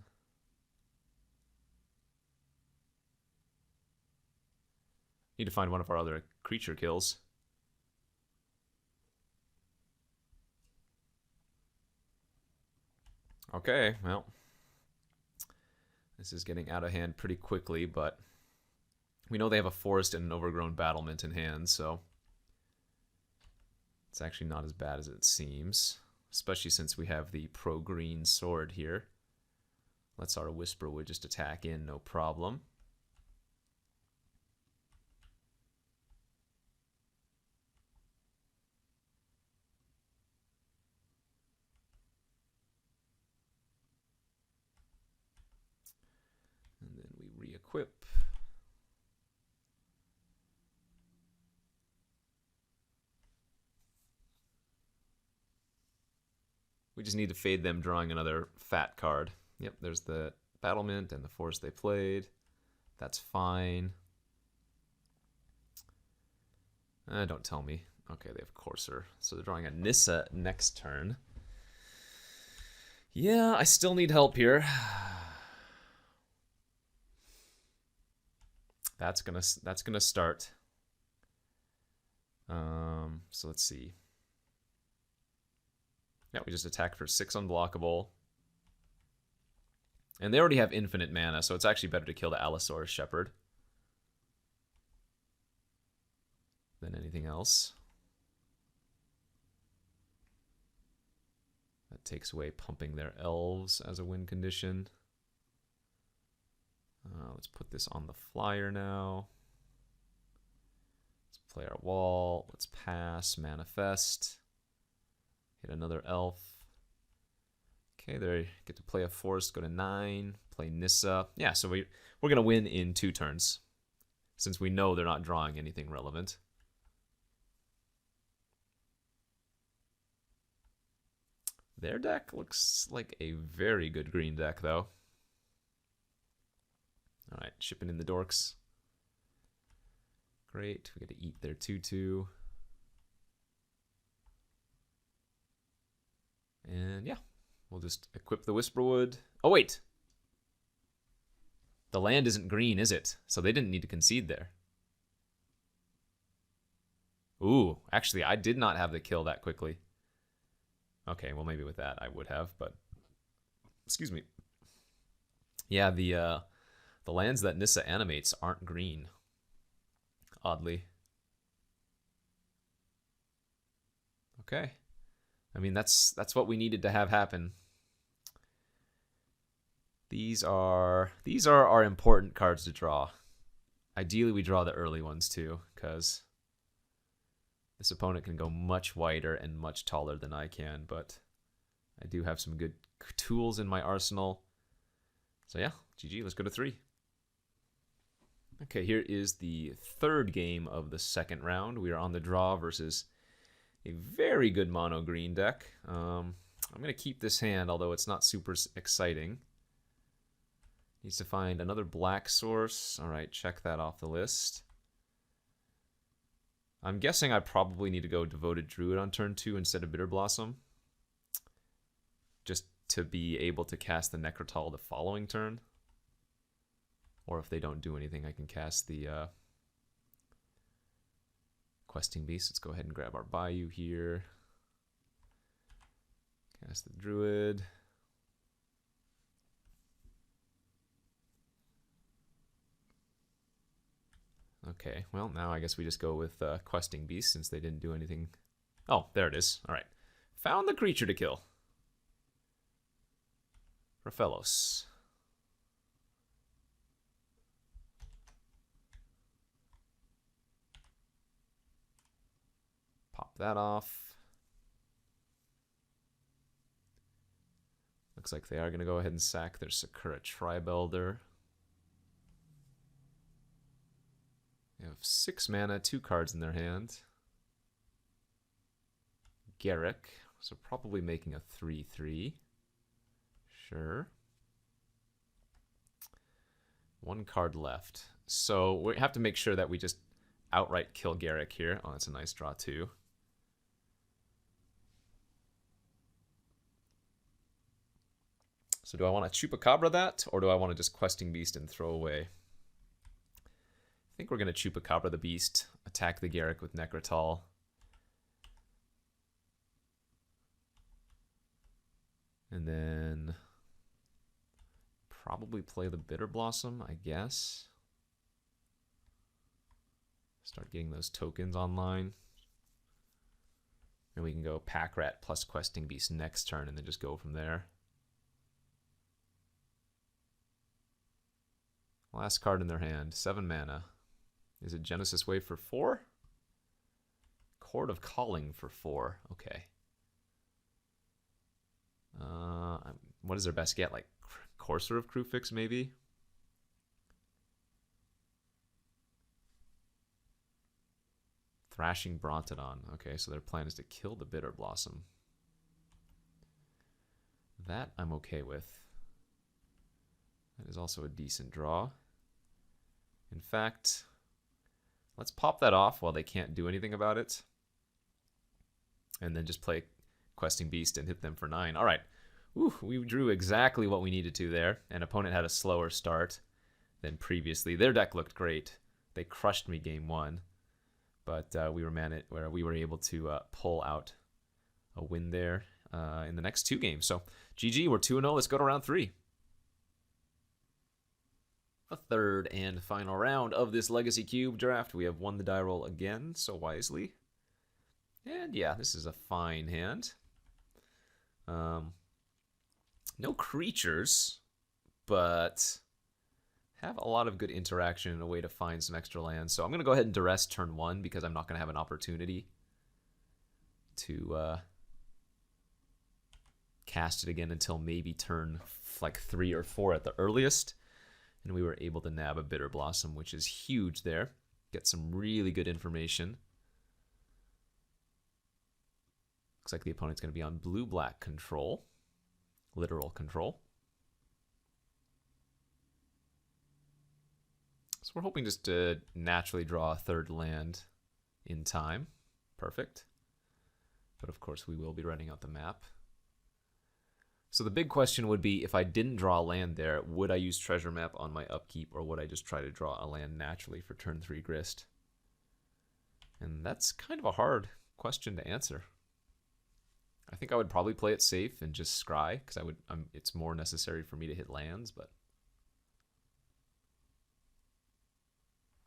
Need to find one of our other creature kills. Okay, well, this is getting out of hand pretty quickly, but we know they have a Forest and an Overgrown Battlement in hand, so it's actually not as bad as it seems, especially since we have the pro-green sword here. Let's our Whisperwood just attack in, no problem. equip. We just need to fade them drawing another fat card. Yep, there's the Battlement and the Force they played. That's fine. Don't tell me. Okay, they have Courser. So they're drawing a Nissa next turn. Yeah, I still need help here. That's gonna start. So let's see. Yeah, we just attack for 6 unblockable. And they already have infinite mana, so it's actually better to kill the Allosaurus Shepherd than anything else. That takes away pumping their elves as a win condition. Let's put this on the flyer now. Let's play our wall. Let's pass, manifest. Hit another elf. Okay, they get to play a forest, go to 9, play Nissa. Yeah, so we're going to win in 2 turns, since we know they're not drawing anything relevant. Their deck looks like a very good green deck, though. All right, shipping in the dorks. Great, we get to eat their 2/2. And yeah, we'll just equip the Whisperwood. Oh, wait. The land isn't green, is it? So they didn't need to concede there. Ooh, actually, I did not have the kill that quickly. Okay, well, maybe with that I would have, but... Excuse me. Yeah, the lands that Nissa animates aren't green. Oddly. Okay. I mean, that's what we needed to have happen. These are our important cards to draw. Ideally, we draw the early ones too, because this opponent can go much wider and much taller than I can, but I do have some good tools in my arsenal. So yeah, GG, let's go to 3. Okay, here is the 3rd game of the 2nd round. We are on the draw versus a very good mono green deck. I'm going to keep this hand, although it's not super exciting. Needs to find another black source. All right, check that off the list. I'm guessing I probably need to go Devoted Druid on turn 2 instead of Bitter Blossom, just to be able to cast the Necrotal the following turn. Or if they don't do anything, I can cast the Questing Beast. Let's go ahead and grab our Bayou here. Cast the Druid. Okay, well, now I guess we just go with Questing Beast since they didn't do anything. Oh, there it is. All right. Found the creature to kill. Raphaelos. Pop that off. Looks like they are going to go ahead and sack their Sakura Tribe Elder. They have 6 mana, 2 cards in their hand. Garrick, so probably making a 3/3. Sure. 1 card left. So we have to make sure that we just outright kill Garrick here. Oh, that's a nice draw too. So do I want to Chupacabra that, or do I want to just Questing Beast and throw away? I think we're going to Chupacabra the Beast, attack the Garrick with Necrotal. And then probably play the Bitter Blossom, I guess. Start getting those tokens online. And we can go Pack Rat plus Questing Beast next turn and then just go from there. Last card in their hand, 7 mana. Is it Genesis Wave for 4? Chord of Calling for 4. Okay. What is their best get? Like Courser of Crewfix, maybe? Crashing Brontodon. Okay, so their plan is to kill the Bitter Blossom. That I'm okay with. That is also a decent draw. In fact, let's pop that off while they can't do anything about it. And then just play Questing Beast and hit them for 9. All right. Ooh, we drew exactly what we needed to there. And opponent had a slower start than previously. Their deck looked great. They crushed me game 1. But we were able to pull out a win there in the next 2 games. So GG, we're 2-0. Let's go to round 3. A third and final round of this Legacy Cube draft. We have won the die roll again, so wisely. And yeah, this is a fine hand. No creatures, but have a lot of good interaction and a way to find some extra lands. So I'm going to go ahead and duress turn 1 because I'm not going to have an opportunity to cast it again until maybe turn like 3 or 4 at the earliest. And we were able to nab a Bitter Blossom, which is huge there. Get some really good information. Looks like the opponent's going to be on blue-black control. Literal control. So we're hoping just to naturally draw a 3rd land in time. Perfect. But of course we will be running out the map. So the big question would be, if I didn't draw a land there, would I use Treasure Map on my upkeep, or would I just try to draw a land naturally for turn 3 Grist? And that's kind of a hard question to answer. I think I would probably play it safe and just scry, because it's more necessary for me to hit lands, but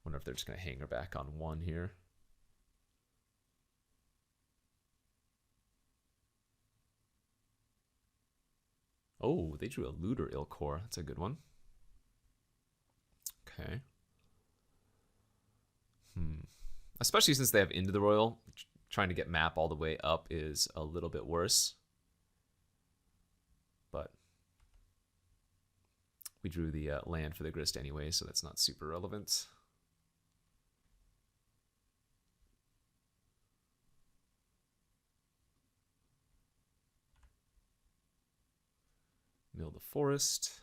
wonder if they're just going to hang her back on 1 here. Oh, they drew a Looter Ilkor. That's a good one. Okay. Especially since they have Into the Royal, trying to get map all the way up is a little bit worse. But we drew the land for the Grist anyway, so that's not super relevant. Mill the Forest.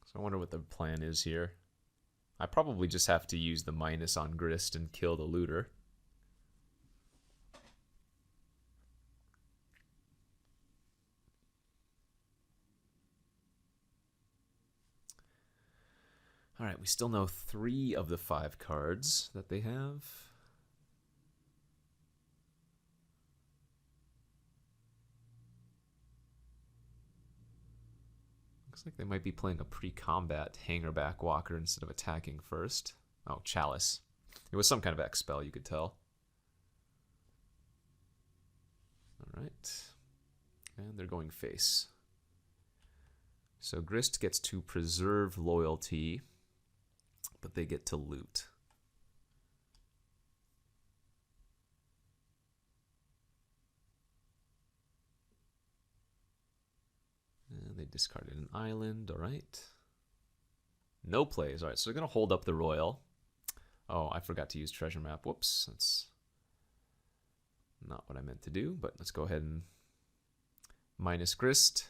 So I wonder what the plan is here. I probably just have to use the minus on Grist and kill the Looter. All right, we still know 3 of the 5 cards that they have. Looks like they might be playing a pre-combat Hangerback Walker instead of attacking first. Oh, Chalice. It was some kind of X spell, you could tell. All right. And they're going face. So Grist gets to preserve loyalty, but they get to loot. And they discarded an island, all right. No plays, all right, so they're going to hold up the Royal. Oh, I forgot to use Treasure Map. Whoops, that's not what I meant to do, but let's go ahead and minus Grist,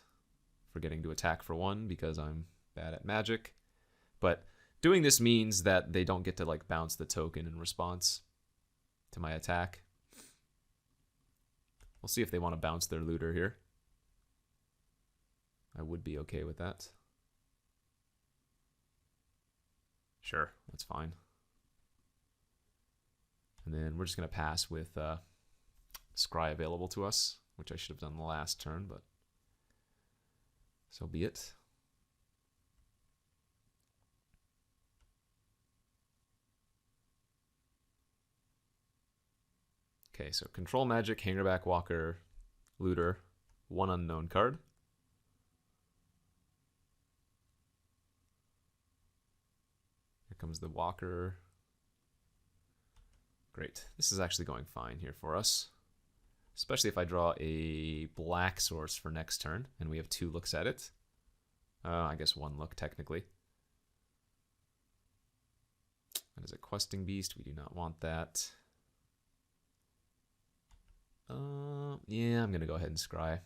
forgetting to attack for 1 because I'm bad at Magic. But doing this means that they don't get to like bounce the token in response to my attack. We'll see if they want to bounce their Looter here. I would be okay with that. Sure, that's fine. And then we're just going to pass with Scry available to us, which I should have done the last turn, but so be it. Okay, so Control Magic, Hangerback Walker, Looter, 1 unknown card. comes the walker. Great. This is actually going fine here for us. Especially if I draw a black source for next turn, and we have 2 looks at it. I guess 1 look, technically. That is a questing beast. We do not want that. Yeah, I'm going to go ahead and scry.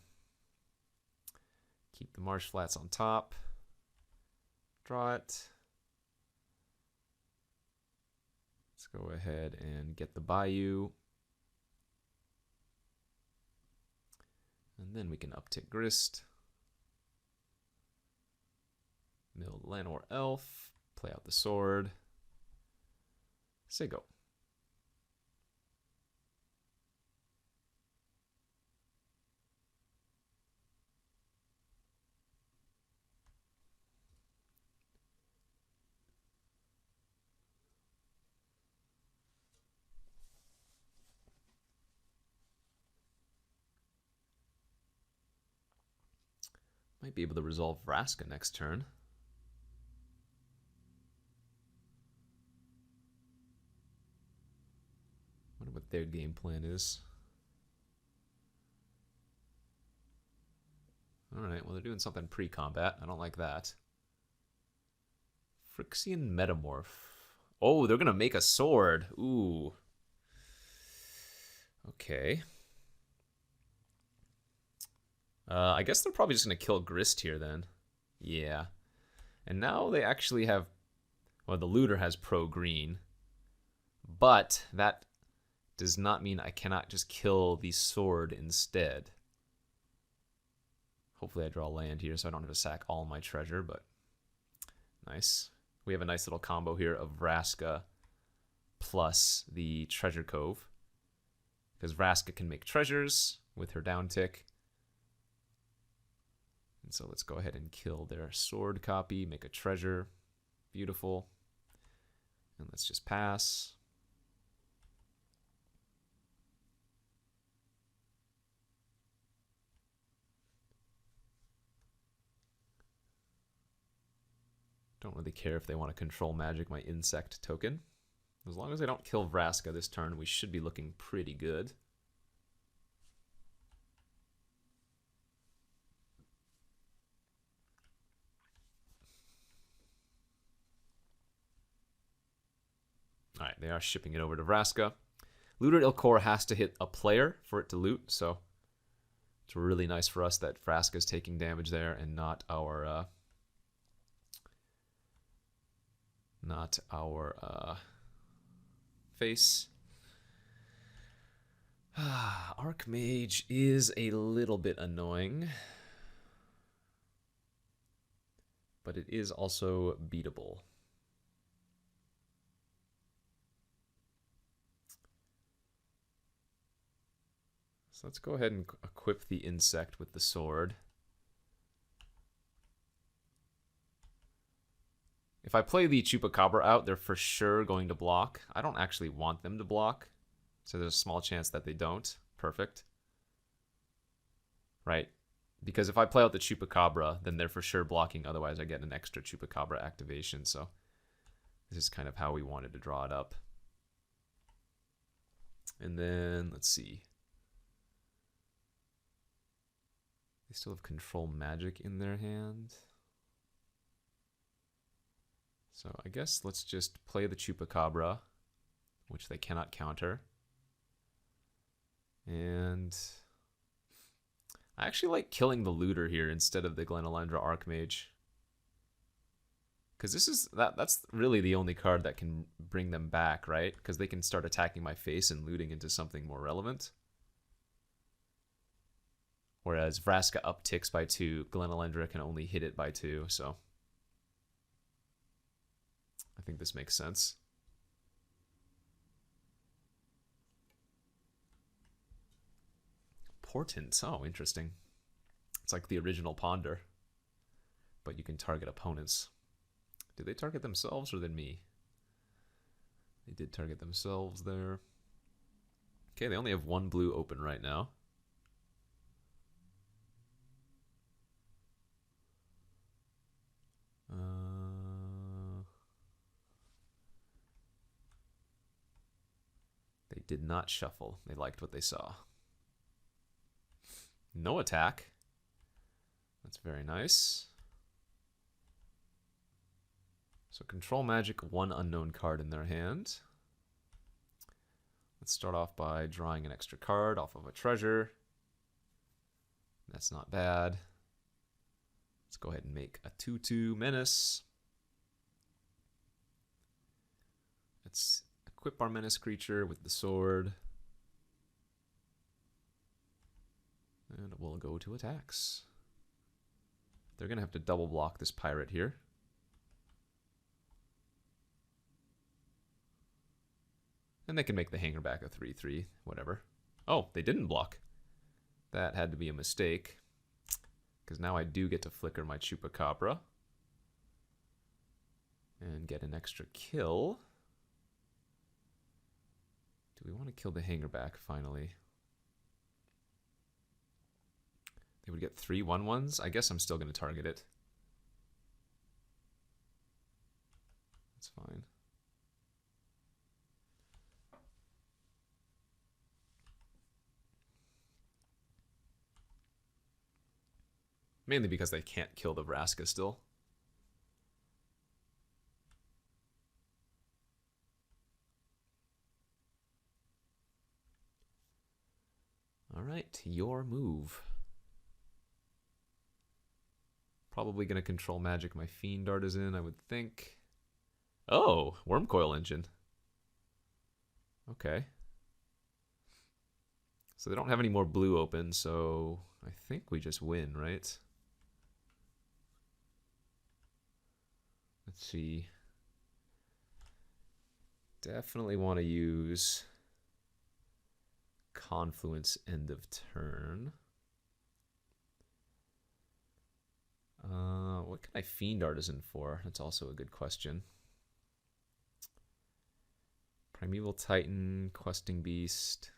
Keep the marsh flats on top. Draw it. Let's go ahead and get the bayou. And then we can uptick Grist. Mill Lanor Elf. Play out the sword. Say go. Might be able to resolve Vraska next turn. Wonder what their game plan is. Alright, well they're doing something pre-combat. I don't like that. Phyrexian Metamorph. Oh, they're gonna make a sword. Ooh. Okay. I guess they're probably just going to kill Grist here then. Yeah. And now they actually have... Well, the looter has pro-green. But that does not mean I cannot just kill the sword instead. Hopefully I draw land here so I don't have to sack all my treasure, but... Nice. We have a nice little combo here of Vraska plus the Treasure Cove. Because Vraska can make treasures with her down tick. And so let's go ahead and kill their sword copy, make a treasure. Beautiful. And let's just pass. Don't really care if they want to control magic my insect token. As long as I don't kill Vraska this turn, we should be looking pretty good. Alright, they are shipping it over to Vraska. Looter Ilkor has to hit a player for it to loot, so it's really nice for us that Vraska's taking damage there and not our face. Archmage is a little bit annoying, but it is also beatable. So let's go ahead and equip the insect with the sword. If I play the Chupacabra out, they're for sure going to block. I don't actually want them to block, so there's a small chance that they don't. Perfect. Right? Because if I play out the Chupacabra, then they're for sure blocking, otherwise I get an extra Chupacabra activation, so this is kind of how we wanted to draw it up. And then, let's see. They still have control magic in their hand. So I guess let's just play the Chupacabra, which they cannot counter. And I actually like killing the looter here instead of the Glenalendra Archmage. Because this is that's really the only card that can bring them back, right? Because they can start attacking my face and looting into something more relevant. Whereas Vraska upticks by 2, Glenalendra can only hit it by 2, so I think this makes sense. Portent, oh, interesting. It's like the original Ponder, but you can target opponents. Did they target themselves or than me? They did target themselves there. Okay, they only have 1 blue open right now. did not shuffle. They liked what they saw. No attack. That's very nice. So control magic, one unknown card in their hand. Let's start off by drawing an extra card off of a treasure. That's not bad. Let's go ahead and make a 2/2 menace. Let's equip our menace creature with the sword. And we'll go to attacks. They're going to have to double block this pirate here. And they can make the hanger back a 3/3, whatever. Oh, they didn't block. That had to be a mistake. Because now I do get to flicker my Chupacabra. And get an extra kill. Do we want to kill the hanger back finally? They would get 3 1/1s. I guess I'm still going to target it. That's fine. Mainly because they can't kill the Vraska still. Alright, your move. Probably going to control magic my Fiend Artisan, I would think. Oh, Wormcoil Engine. Okay. So they don't have any more blue open, so I think we just win, right? Let's see. Definitely want to use Confluence end of turn. What can I Fiend Artisan for? That's also a good question. Primeval Titan, Questing Beast,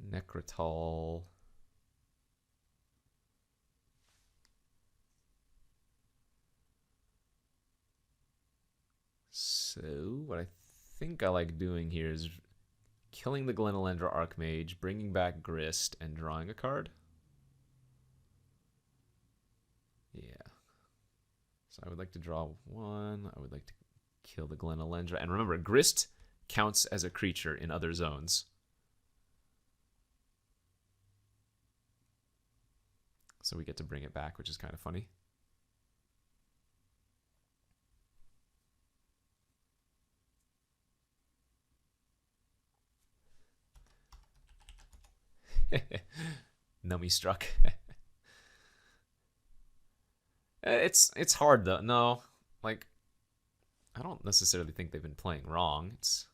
Necrotal. So, what I think I like doing here is killing the Glenelendra Archmage, bringing back Grist, and drawing a card. Yeah. So I would like to draw one. I would like to kill the Glenelendra. And remember, Grist counts as a creature in other zones. So we get to bring it back, which is kind of funny. Nummy struck. It's hard though. No, like I don't necessarily think they've been playing wrong. It's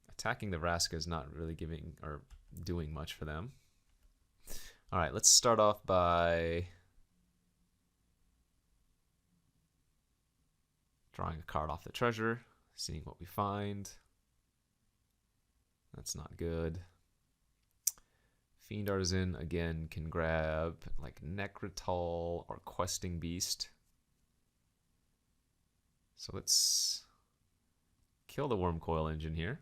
attacking the Vraska is not really giving or doing much for them. All right, let's start off by drawing a card off the treasure, seeing what we find. That's not good. Fiend Artisan, again, can grab like Necrotal or Questing Beast. So let's kill the Wormcoil Engine here.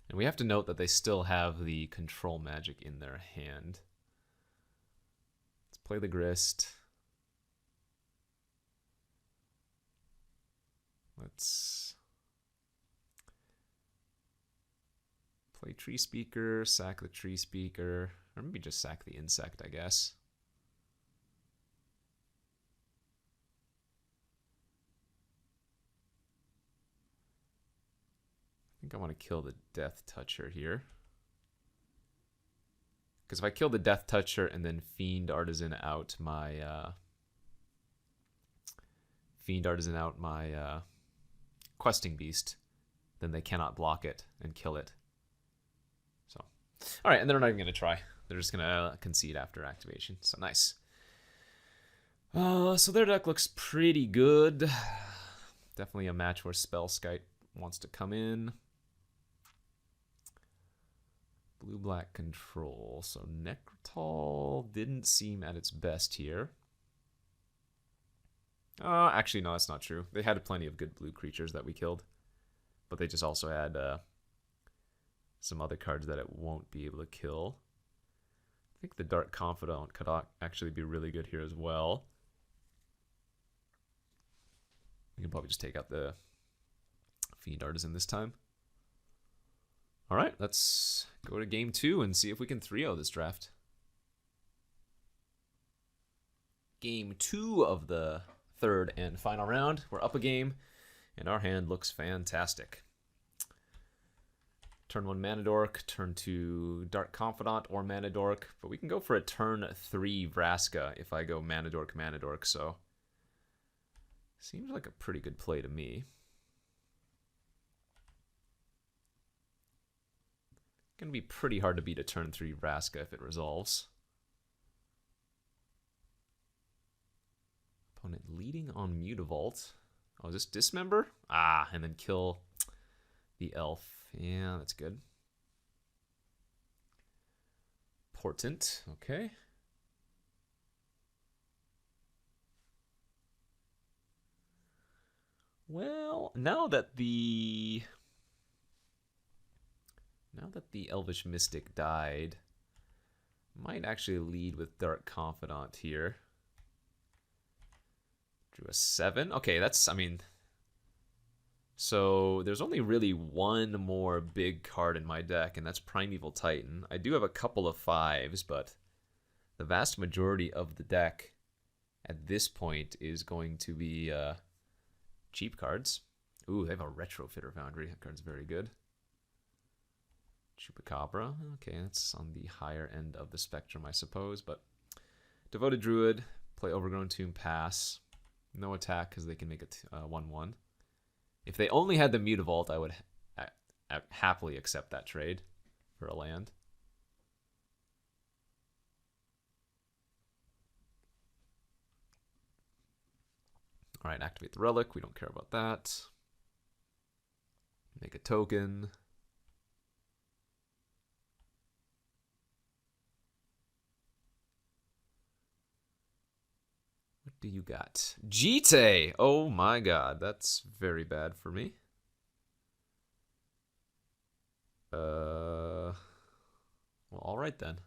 And we have to note that they still have the control magic in their hand. Let's play the Grist. Let's play Tree Speaker, sack the Tree Speaker, or maybe just sack the insect, I guess. I think I want to kill the Death Toucher here. Because if I kill the Death Toucher and then Fiend Artisan out my Questing Beast, then they cannot block it and kill it. So, all right, and they're not even going to try. They're just going to concede after activation. So nice. So their deck looks pretty good. Definitely a match where Spellskite wants to come in. Blue-black control. So Necrotal didn't seem at its best here. Actually, no, that's not true. They had plenty of good blue creatures that we killed. But they just also had some other cards that it won't be able to kill. I think the Dark Confidant could actually be really good here as well. We can probably just take out the Fiend Artisan this time. Alright, let's go to game 2 and see if we can 3-0 this draft. Game 2 of the third and final round. We're up a game, and our hand looks fantastic. Turn 1 Mana Dork, turn 2 Dark Confidant or Mana Dork, but we can go for a turn 3 Vraska if I go Mana Dork, so seems like a pretty good play to me. Gonna be pretty hard to beat a turn 3 Vraska if it resolves. Opponent leading on Mutavault. Oh, is this Dismember? Ah, and then kill the elf. Yeah, that's good. Portent, okay. Well, now that the Elvish Mystic died, might actually lead with Dark Confidant here. Drew a 7. Okay, that's, I mean, so there's only really one more big card in my deck, and that's Primeval Titan. I do have a couple of 5s, but the vast majority of the deck at this point is going to be cheap cards. Ooh, they have a Retrofitter Foundry. That card's very good. Chupacabra. Okay, that's on the higher end of the spectrum, I suppose, but Devoted Druid, play Overgrown Tomb, pass. No attack because they can make it 1/1. If they only had the Mutavault, I would happily accept that trade for a land. All right, activate the Relic. We don't care about that. Make a token. What do you got? Jite! Oh my god, that's very bad for me. Well, alright then.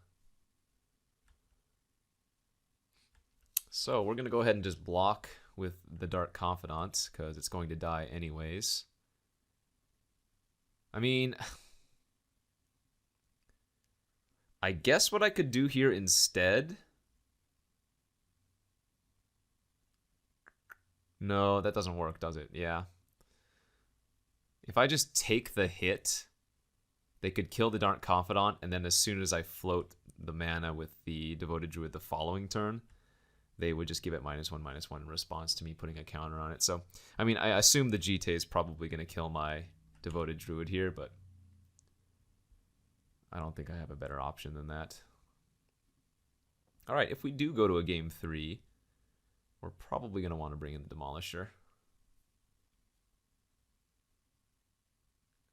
So, we're going to go ahead and just block with the Dark Confidant, because it's going to die anyways. I mean, I guess what I could do here instead... No, that doesn't work, does it? Yeah. If I just take the hit, they could kill the Dark Confidant, and then as soon as I float the mana with the Devoted Druid the following turn, they would just give it -1/-1 in response to me putting a counter on it. So, I mean, I assume the Jite is probably going to kill my Devoted Druid here, but I don't think I have a better option than that. All right, if we do go to a game 3, we're probably going to want to bring in the Demolisher.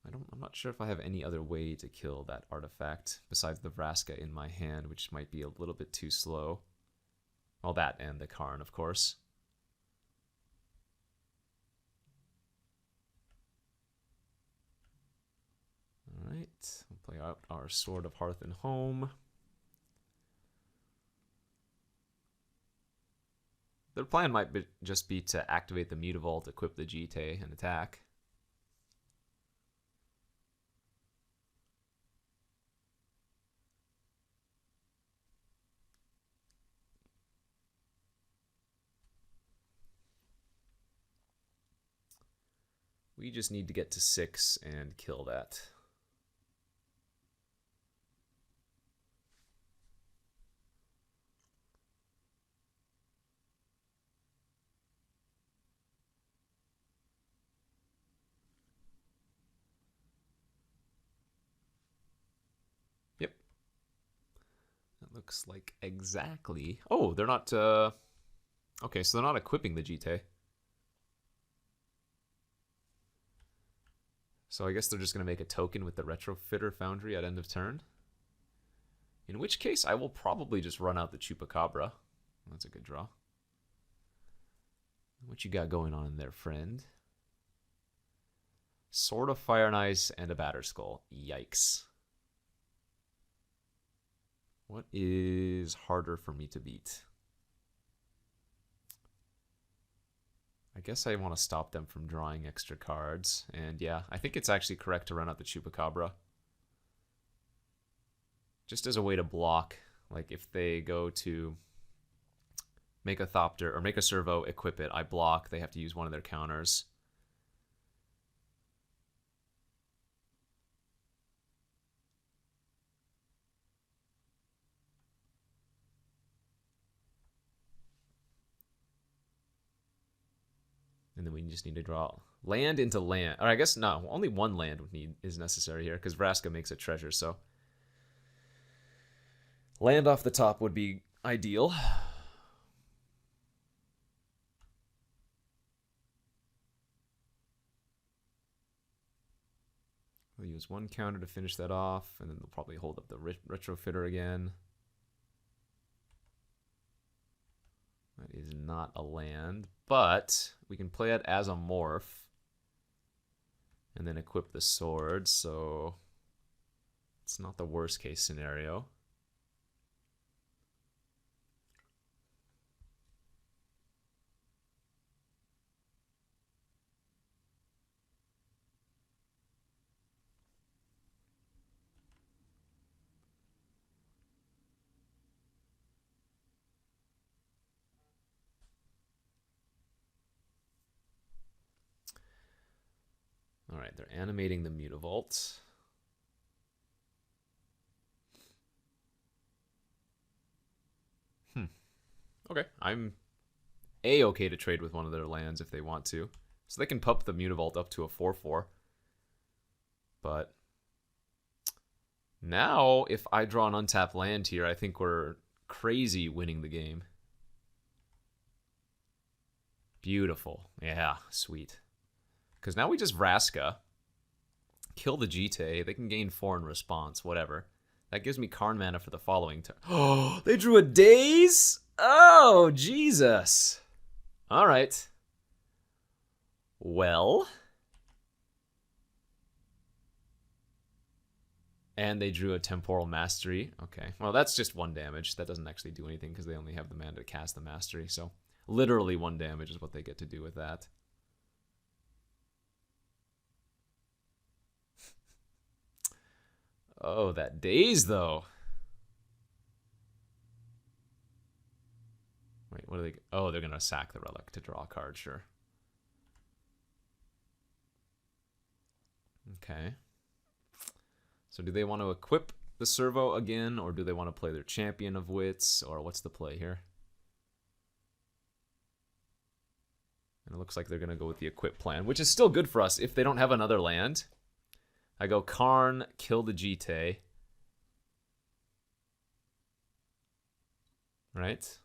I'm not sure if I have any other way to kill that artifact besides the Vraska in my hand, which might be a little bit too slow. Well, that and the Karn, of course. All right, we'll play out our Sword of Hearth and Home. Their plan might just be to activate the Mutavault, equip the Jite, and attack. We just need to get to 6 and kill that. Yep. That looks like exactly... Oh, they're not... Okay, so they're not equipping the Jite. So I guess they're just going to make a token with the Retrofitter Foundry at end of turn. In which case, I will probably just run out the Chupacabra. That's a good draw. What you got going on in there, friend? Sword of Fire and Ice and a Batter Skull. Yikes. What is harder for me to beat? I guess I want to stop them from drawing extra cards. And yeah, I think it's actually correct to run out the Chupacabra. Just as a way to block. Like if they go to make a Thopter or make a Servo, equip it, I block. They have to use one of their counters. And then we just need to draw land into land. Or I guess no, only one land is necessary here because Vraska makes a treasure. So land off the top would be ideal. We'll use one counter to finish that off, and then they'll probably hold up the Retrofitter again. That is not a land, but we can play it as a morph and then equip the sword, so it's not the worst case scenario. All right, they're animating the Mutavault. Okay, I'm A-okay to trade with one of their lands if they want to. So they can pump the Mutavault up to a 4/4. But now, if I draw an untapped land here, I think we're crazy winning the game. Beautiful. Yeah, sweet. Because now we just Vraska, kill the Jite. They can gain 4 in response, whatever. That gives me Karn mana for the following turn. Oh, they drew a Daze? Oh, Jesus. All right. Well. And they drew a Temporal Mastery. Okay, well, that's just 1 damage. That doesn't actually do anything because they only have the mana to cast the Mastery. So literally 1 damage is what they get to do with that. Oh, that Daze, though. Wait, what are they? Oh, they're going to sack the Relic to draw a card, sure. Okay. So do they want to equip the Servo again, or do they want to play their Champion of Wits, or what's the play here? And it looks like they're going to go with the equip plan, which is still good for us if they don't have another land. I go Karn, kill the Jite. Right?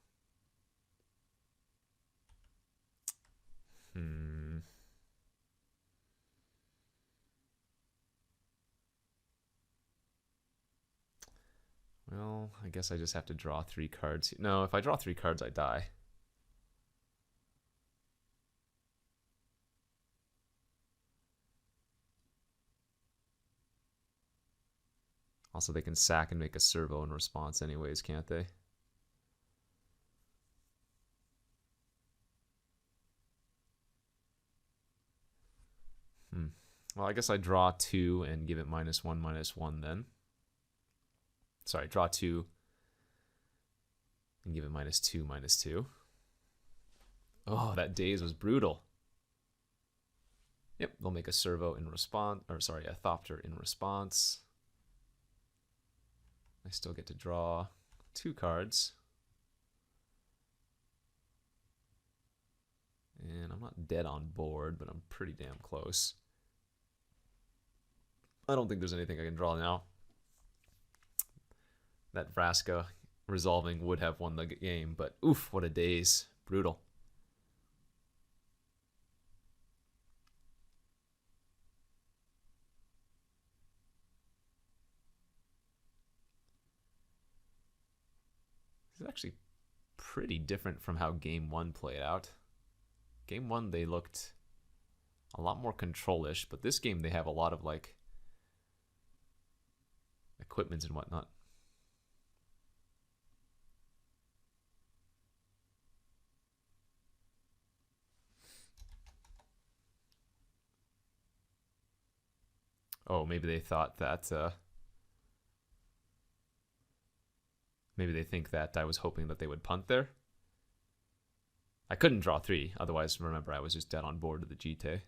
Well, I guess I just have to draw 3 cards. No, if I draw 3 cards, I die. Also, they can sack and make a Servo in response anyways, can't they? Well, I guess I draw 2 and give it -1/-1 then. Sorry, draw 2 and give it -2/-2. Oh, that Daze was brutal. Yep, they'll make a Servo in response, or sorry, a Thopter in response. I still get to draw 2 cards. And I'm not dead on board, but I'm pretty damn close. I don't think there's anything I can draw now. That Vraska resolving would have won the game, but oof, what a Daze. Brutal. This is actually pretty different from how game 1 played out. Game 1, they looked a lot more control-ish, but this game, they have a lot of, like, equipments and whatnot. Oh, maybe they thought that, maybe they think that I was hoping that they would punt there. I couldn't draw 3, otherwise, remember, I was just dead on board with the GT.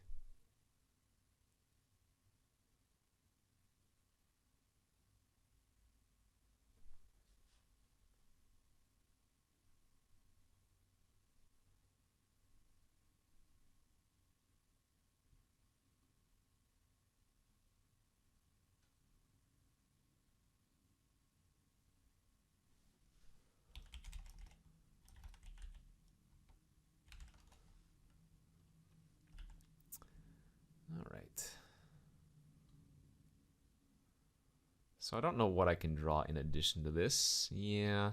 All right. So I don't know what I can draw in addition to this. Yeah.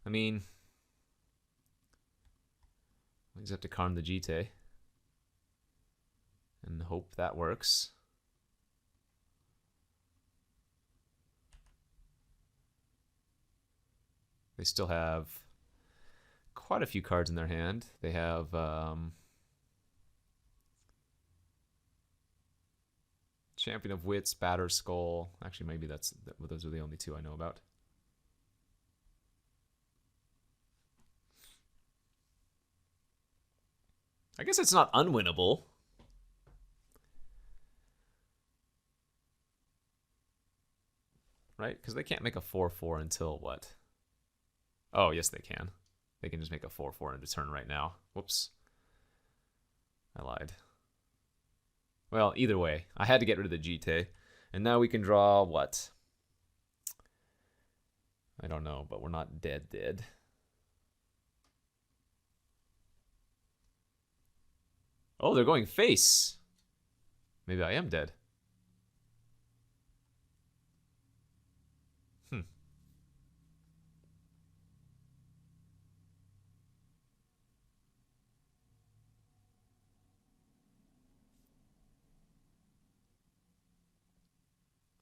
I mean, I just have to Karn the GT and hope that works. They still have quite a few cards in their hand. They have Champion of Wits, Batter Skull. Actually, maybe those are the only 2 I know about. I guess it's not unwinnable. Right? Because they can't make a 4/4 until what? Oh, yes, they can. They can just make a 4/4 into turn right now. Whoops. I lied. Well, either way, I had to get rid of the GT. And now we can draw what? I don't know, but we're not dead. Oh, they're going face. Maybe I am dead.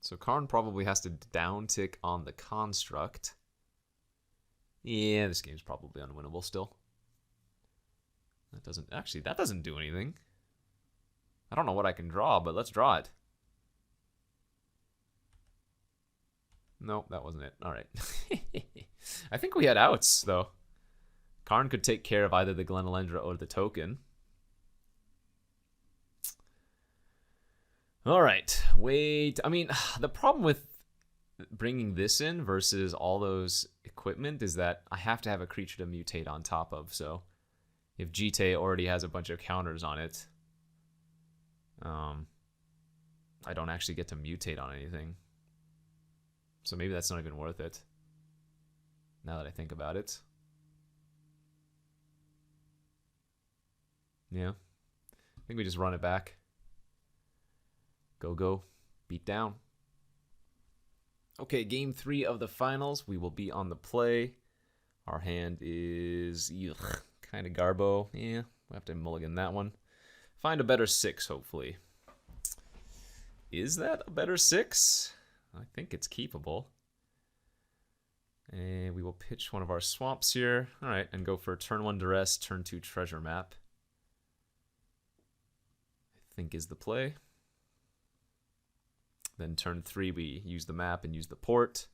So Karn probably has to downtick on the construct. Yeah, this game's probably unwinnable still. That doesn't do anything. I don't know what I can draw, but let's draw it. Nope, that wasn't it. All right. I think we had outs, though. Karn could take care of either the Glenelendra or the token. All right, wait. I mean, the problem with bringing this in versus all those equipment is that I have to have a creature to mutate on top of. So if GT already has a bunch of counters on it, I don't actually get to mutate on anything. So maybe that's not even worth it, now that I think about it. Yeah, I think we just run it back. Go, beat down. Okay, game 3 of the finals. We will be on the play. Our hand is kind of garbo. Yeah, we'll have to mulligan that one. Find a better 6, hopefully. Is that a better 6? I think it's keepable. And we will pitch one of our swamps here. All right, and go for turn 1 Duress, turn 2 Treasure Map. I think is the play. Then turn 3, we use the map and use the port.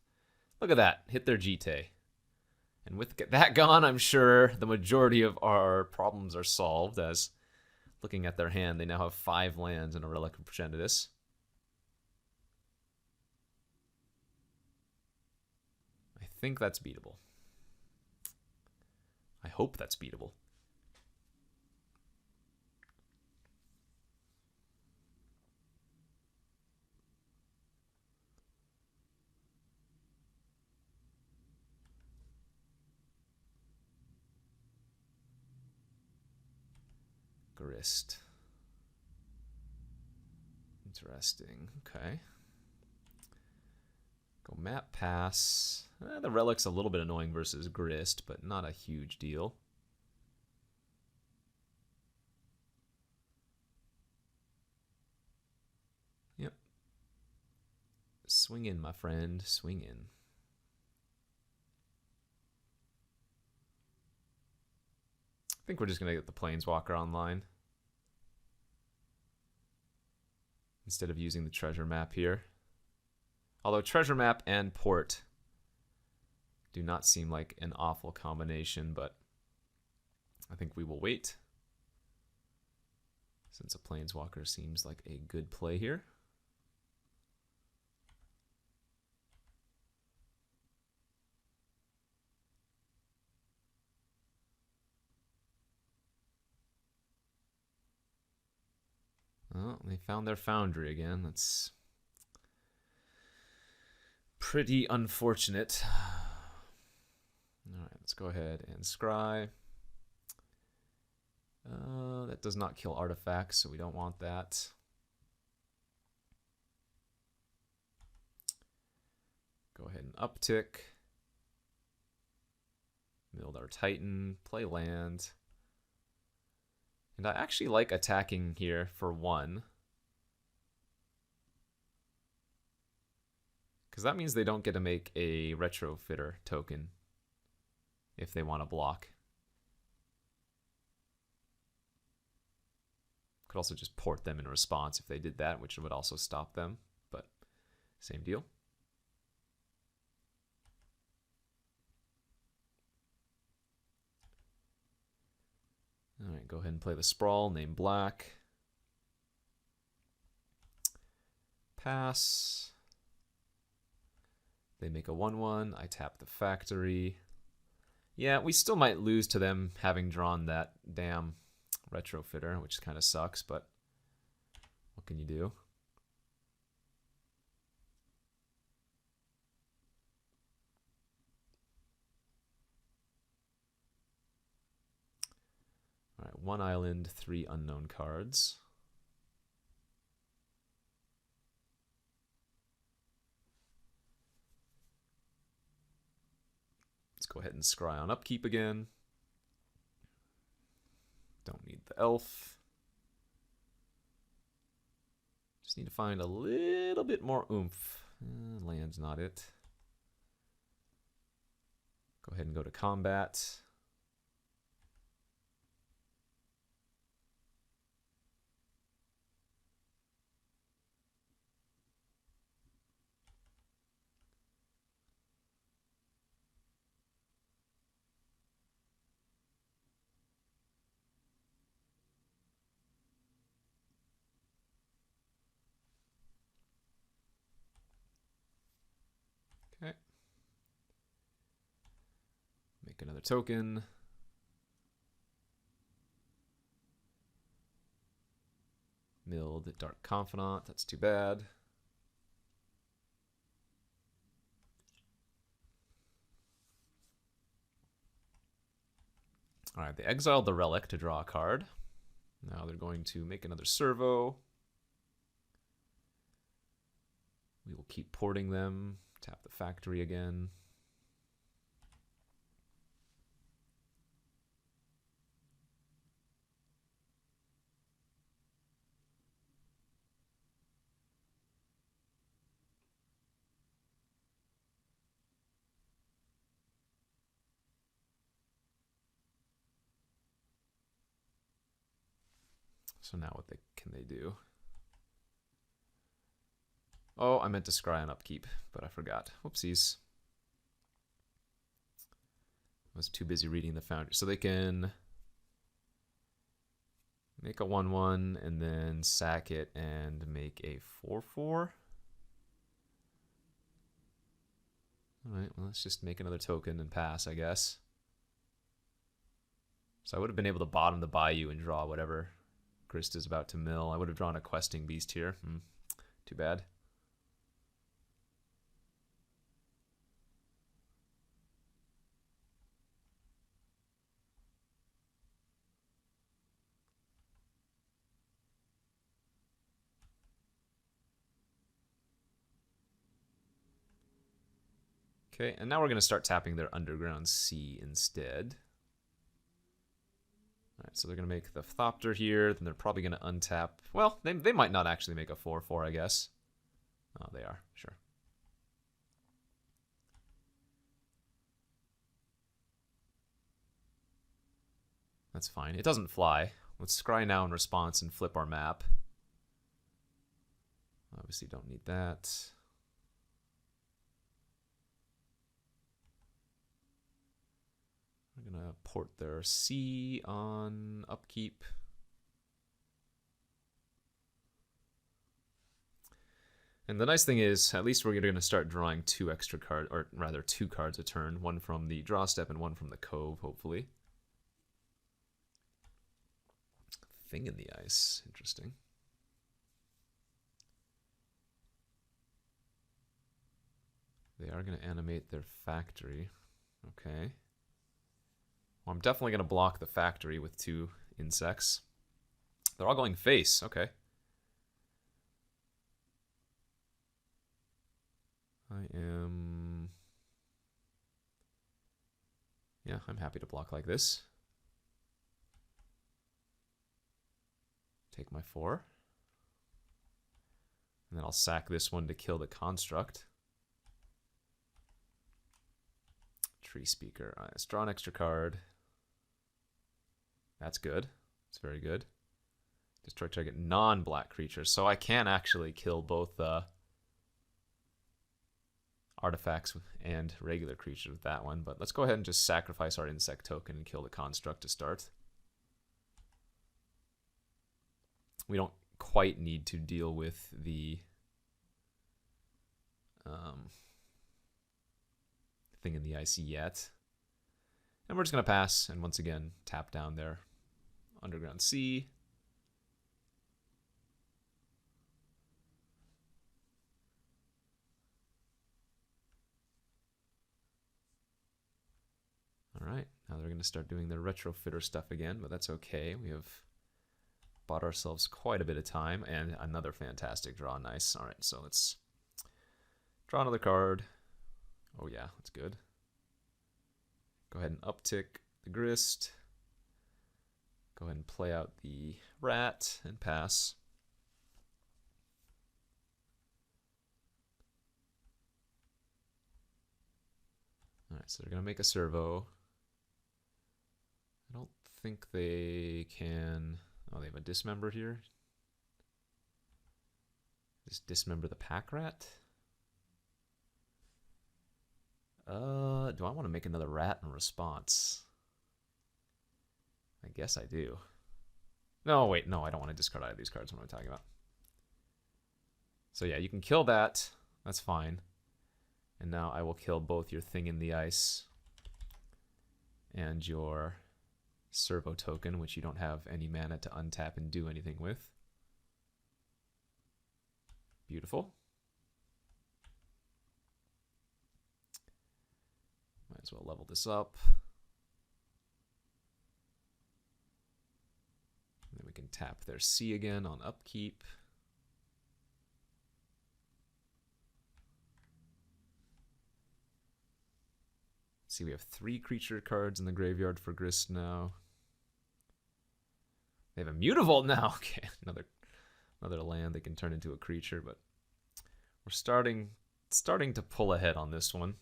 Look at that, hit their GT. And with that gone, I'm sure the majority of our problems are solved, as looking at their hand, they now have 5 lands and a Relic of Progenitus. I think that's beatable. I hope that's beatable. Grist. Interesting. Okay. Go map pass. The Relic's a little bit annoying versus Grist, but not a huge deal. Swing in, my friend. Swing in. I think we're just going to get the Planeswalker online instead of using the treasure map here. Although treasure map and port do not seem like an awful combination, but I think we will wait since a Planeswalker seems like a good play here. Well, they found their foundry again. That's pretty unfortunate. All right, let's go ahead and scry. That does not kill artifacts, so we don't want that. Go ahead and uptick. Build our Titan, play land. And I actually like attacking here for 1. Because that means they don't get to make a retrofitter token if they want to block. Could also just port them in response if they did that, which would also stop them, but same deal. All right, go ahead and play the Sprawl, name black. Pass. They make a 1/1. I tap the factory. Yeah, we still might lose to them having drawn that damn retrofitter, which kind of sucks, but what can you do? All right, 1 island, 3 unknown cards. Let's go ahead and scry on upkeep again. Don't need the elf. Just need to find a little bit more oomph. Land's not it. Go ahead and go to combat. Okay. Make another token. Milled Dark Confidant, that's too bad. Alright, they exiled the Relic to draw a card. Now they're going to make another servo. We will keep porting them. Tap the factory again. So now what can they do? Oh, I meant to scry on upkeep, but I forgot. Whoopsies. I was too busy reading the foundry. So they can make a 1/1 and then sack it and make a 4/4. Alright, well, let's just make another token and pass, I guess. So I would have been able to bottom the Bayou and draw whatever Grist is about to mill. I would have drawn a Questing Beast here. Too bad. Okay, and now we're going to start tapping their Underground Sea instead. Alright, so they're going to make the Thopter here, then they're probably going to untap. Well, they might not actually make a 4/4, I guess. Oh, they are, sure. That's fine. It doesn't fly. Let's scry now in response and flip our map. Obviously don't need that. We're going to port their C on upkeep. And the nice thing is, at least we're going to start drawing 2 extra cards, or rather 2 cards a turn. One from the draw step and one from the cove, hopefully. Thing in the ice. Interesting. They are going to animate their factory. Okay. Well, I'm definitely going to block the factory with 2 insects. They're all going face. Okay. Yeah, I'm happy to block like this. Take my 4. And then I'll sack this one to kill the construct. Tree Speaker. All right, let's draw an extra card. That's good. It's very good. Destroy target non-black creatures. So I can actually kill both artifacts and regular creatures with that one. But let's go ahead and just sacrifice our insect token and kill the construct to start. We don't quite need to deal with the thing in the ice yet. And we're just going to pass and once again tap down their Underground Sea. Alright, now they're going to start doing their retrofitter stuff again, but that's okay. We have bought ourselves quite a bit of time and another fantastic draw. Nice. Alright, so let's draw another card. Oh yeah, that's good. Go ahead and uptick the grist. Go ahead and play out the rat and pass. Alright, so they're going to make a servo. I don't think they can... Oh, they have a dismember here. Just dismember the pack rat? Do I want to make another rat in response? I guess I do. No, wait, no, I don't want to discard either of these cards. What am I talking about? So yeah, you can kill that. That's fine. And now I will kill both your Thing in the Ice and your Servo token, which you don't have any mana to untap and do anything with. Beautiful. Might as well level this up. And then we can tap their C again on upkeep. See, we have 3 creature cards in the graveyard for Grist now. They have a Mutavault now. Okay, another land they can turn into a creature, but we're starting to pull ahead on this one.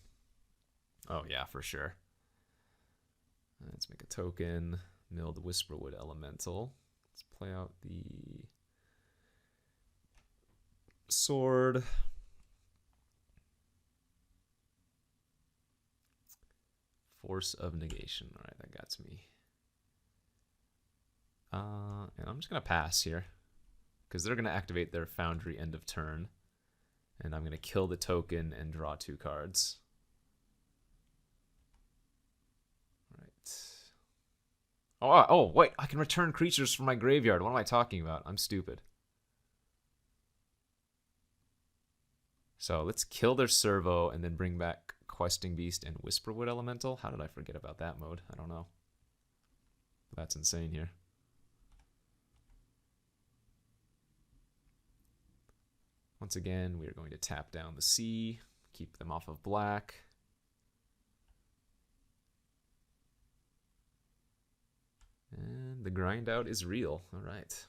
Oh yeah, for sure. Let's make a token. Mill the Whisperwood Elemental. Let's play out the sword. Force of Negation. All right, that got me. And I'm just going to pass here because they're going to activate their Foundry end of turn. And I'm going to kill the token and draw 2 cards. All right. Oh, wait. I can return creatures from my graveyard. What am I talking about? I'm stupid. So let's kill their Servo and then bring back Questing Beast and Whisperwood Elemental. How did I forget about that mode? I don't know. That's insane here. Once again, we are going to tap down the C, keep them off of black. And the grind out is real. All right.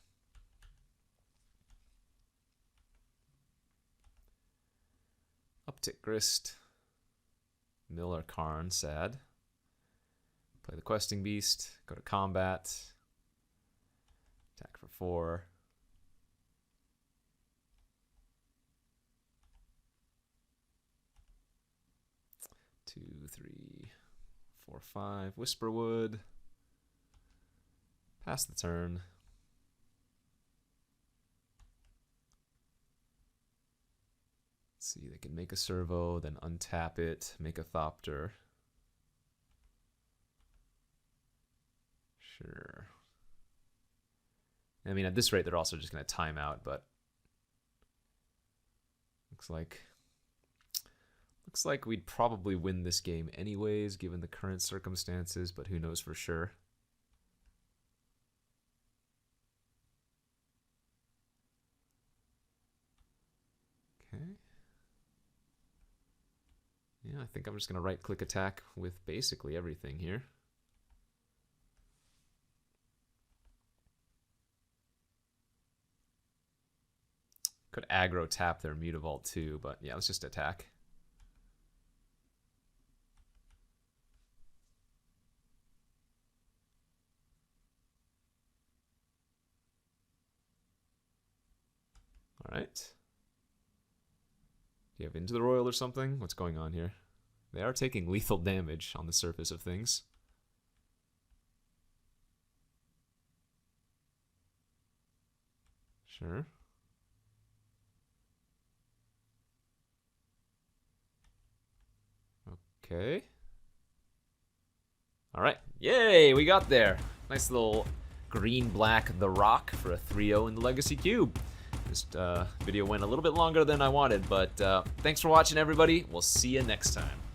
Uptick Grist. Miller Karn, sad. Play the questing beast. Go to combat. Attack for 4. Two, 3, 4, 5. Whisperwood. Pass the turn. Let's see, they can make a servo, then untap it, make a Thopter. Sure. I mean, at this rate, they're also just going to time out, but looks like we'd probably win this game anyways, given the current circumstances, but who knows for sure. Okay. Yeah, I think I'm just going to right-click attack with basically everything here. Could aggro tap their Mutavault too, but yeah, let's just attack. Alright. Do you have Into the Royal or something? What's going on here? They are taking lethal damage on the surface of things. Sure. Okay. Alright. Yay! We got there. Nice little green-black The Rock for a 3-0 in the Legacy Cube. This video went a little bit longer than I wanted, but thanks for watching, everybody. We'll see you next time.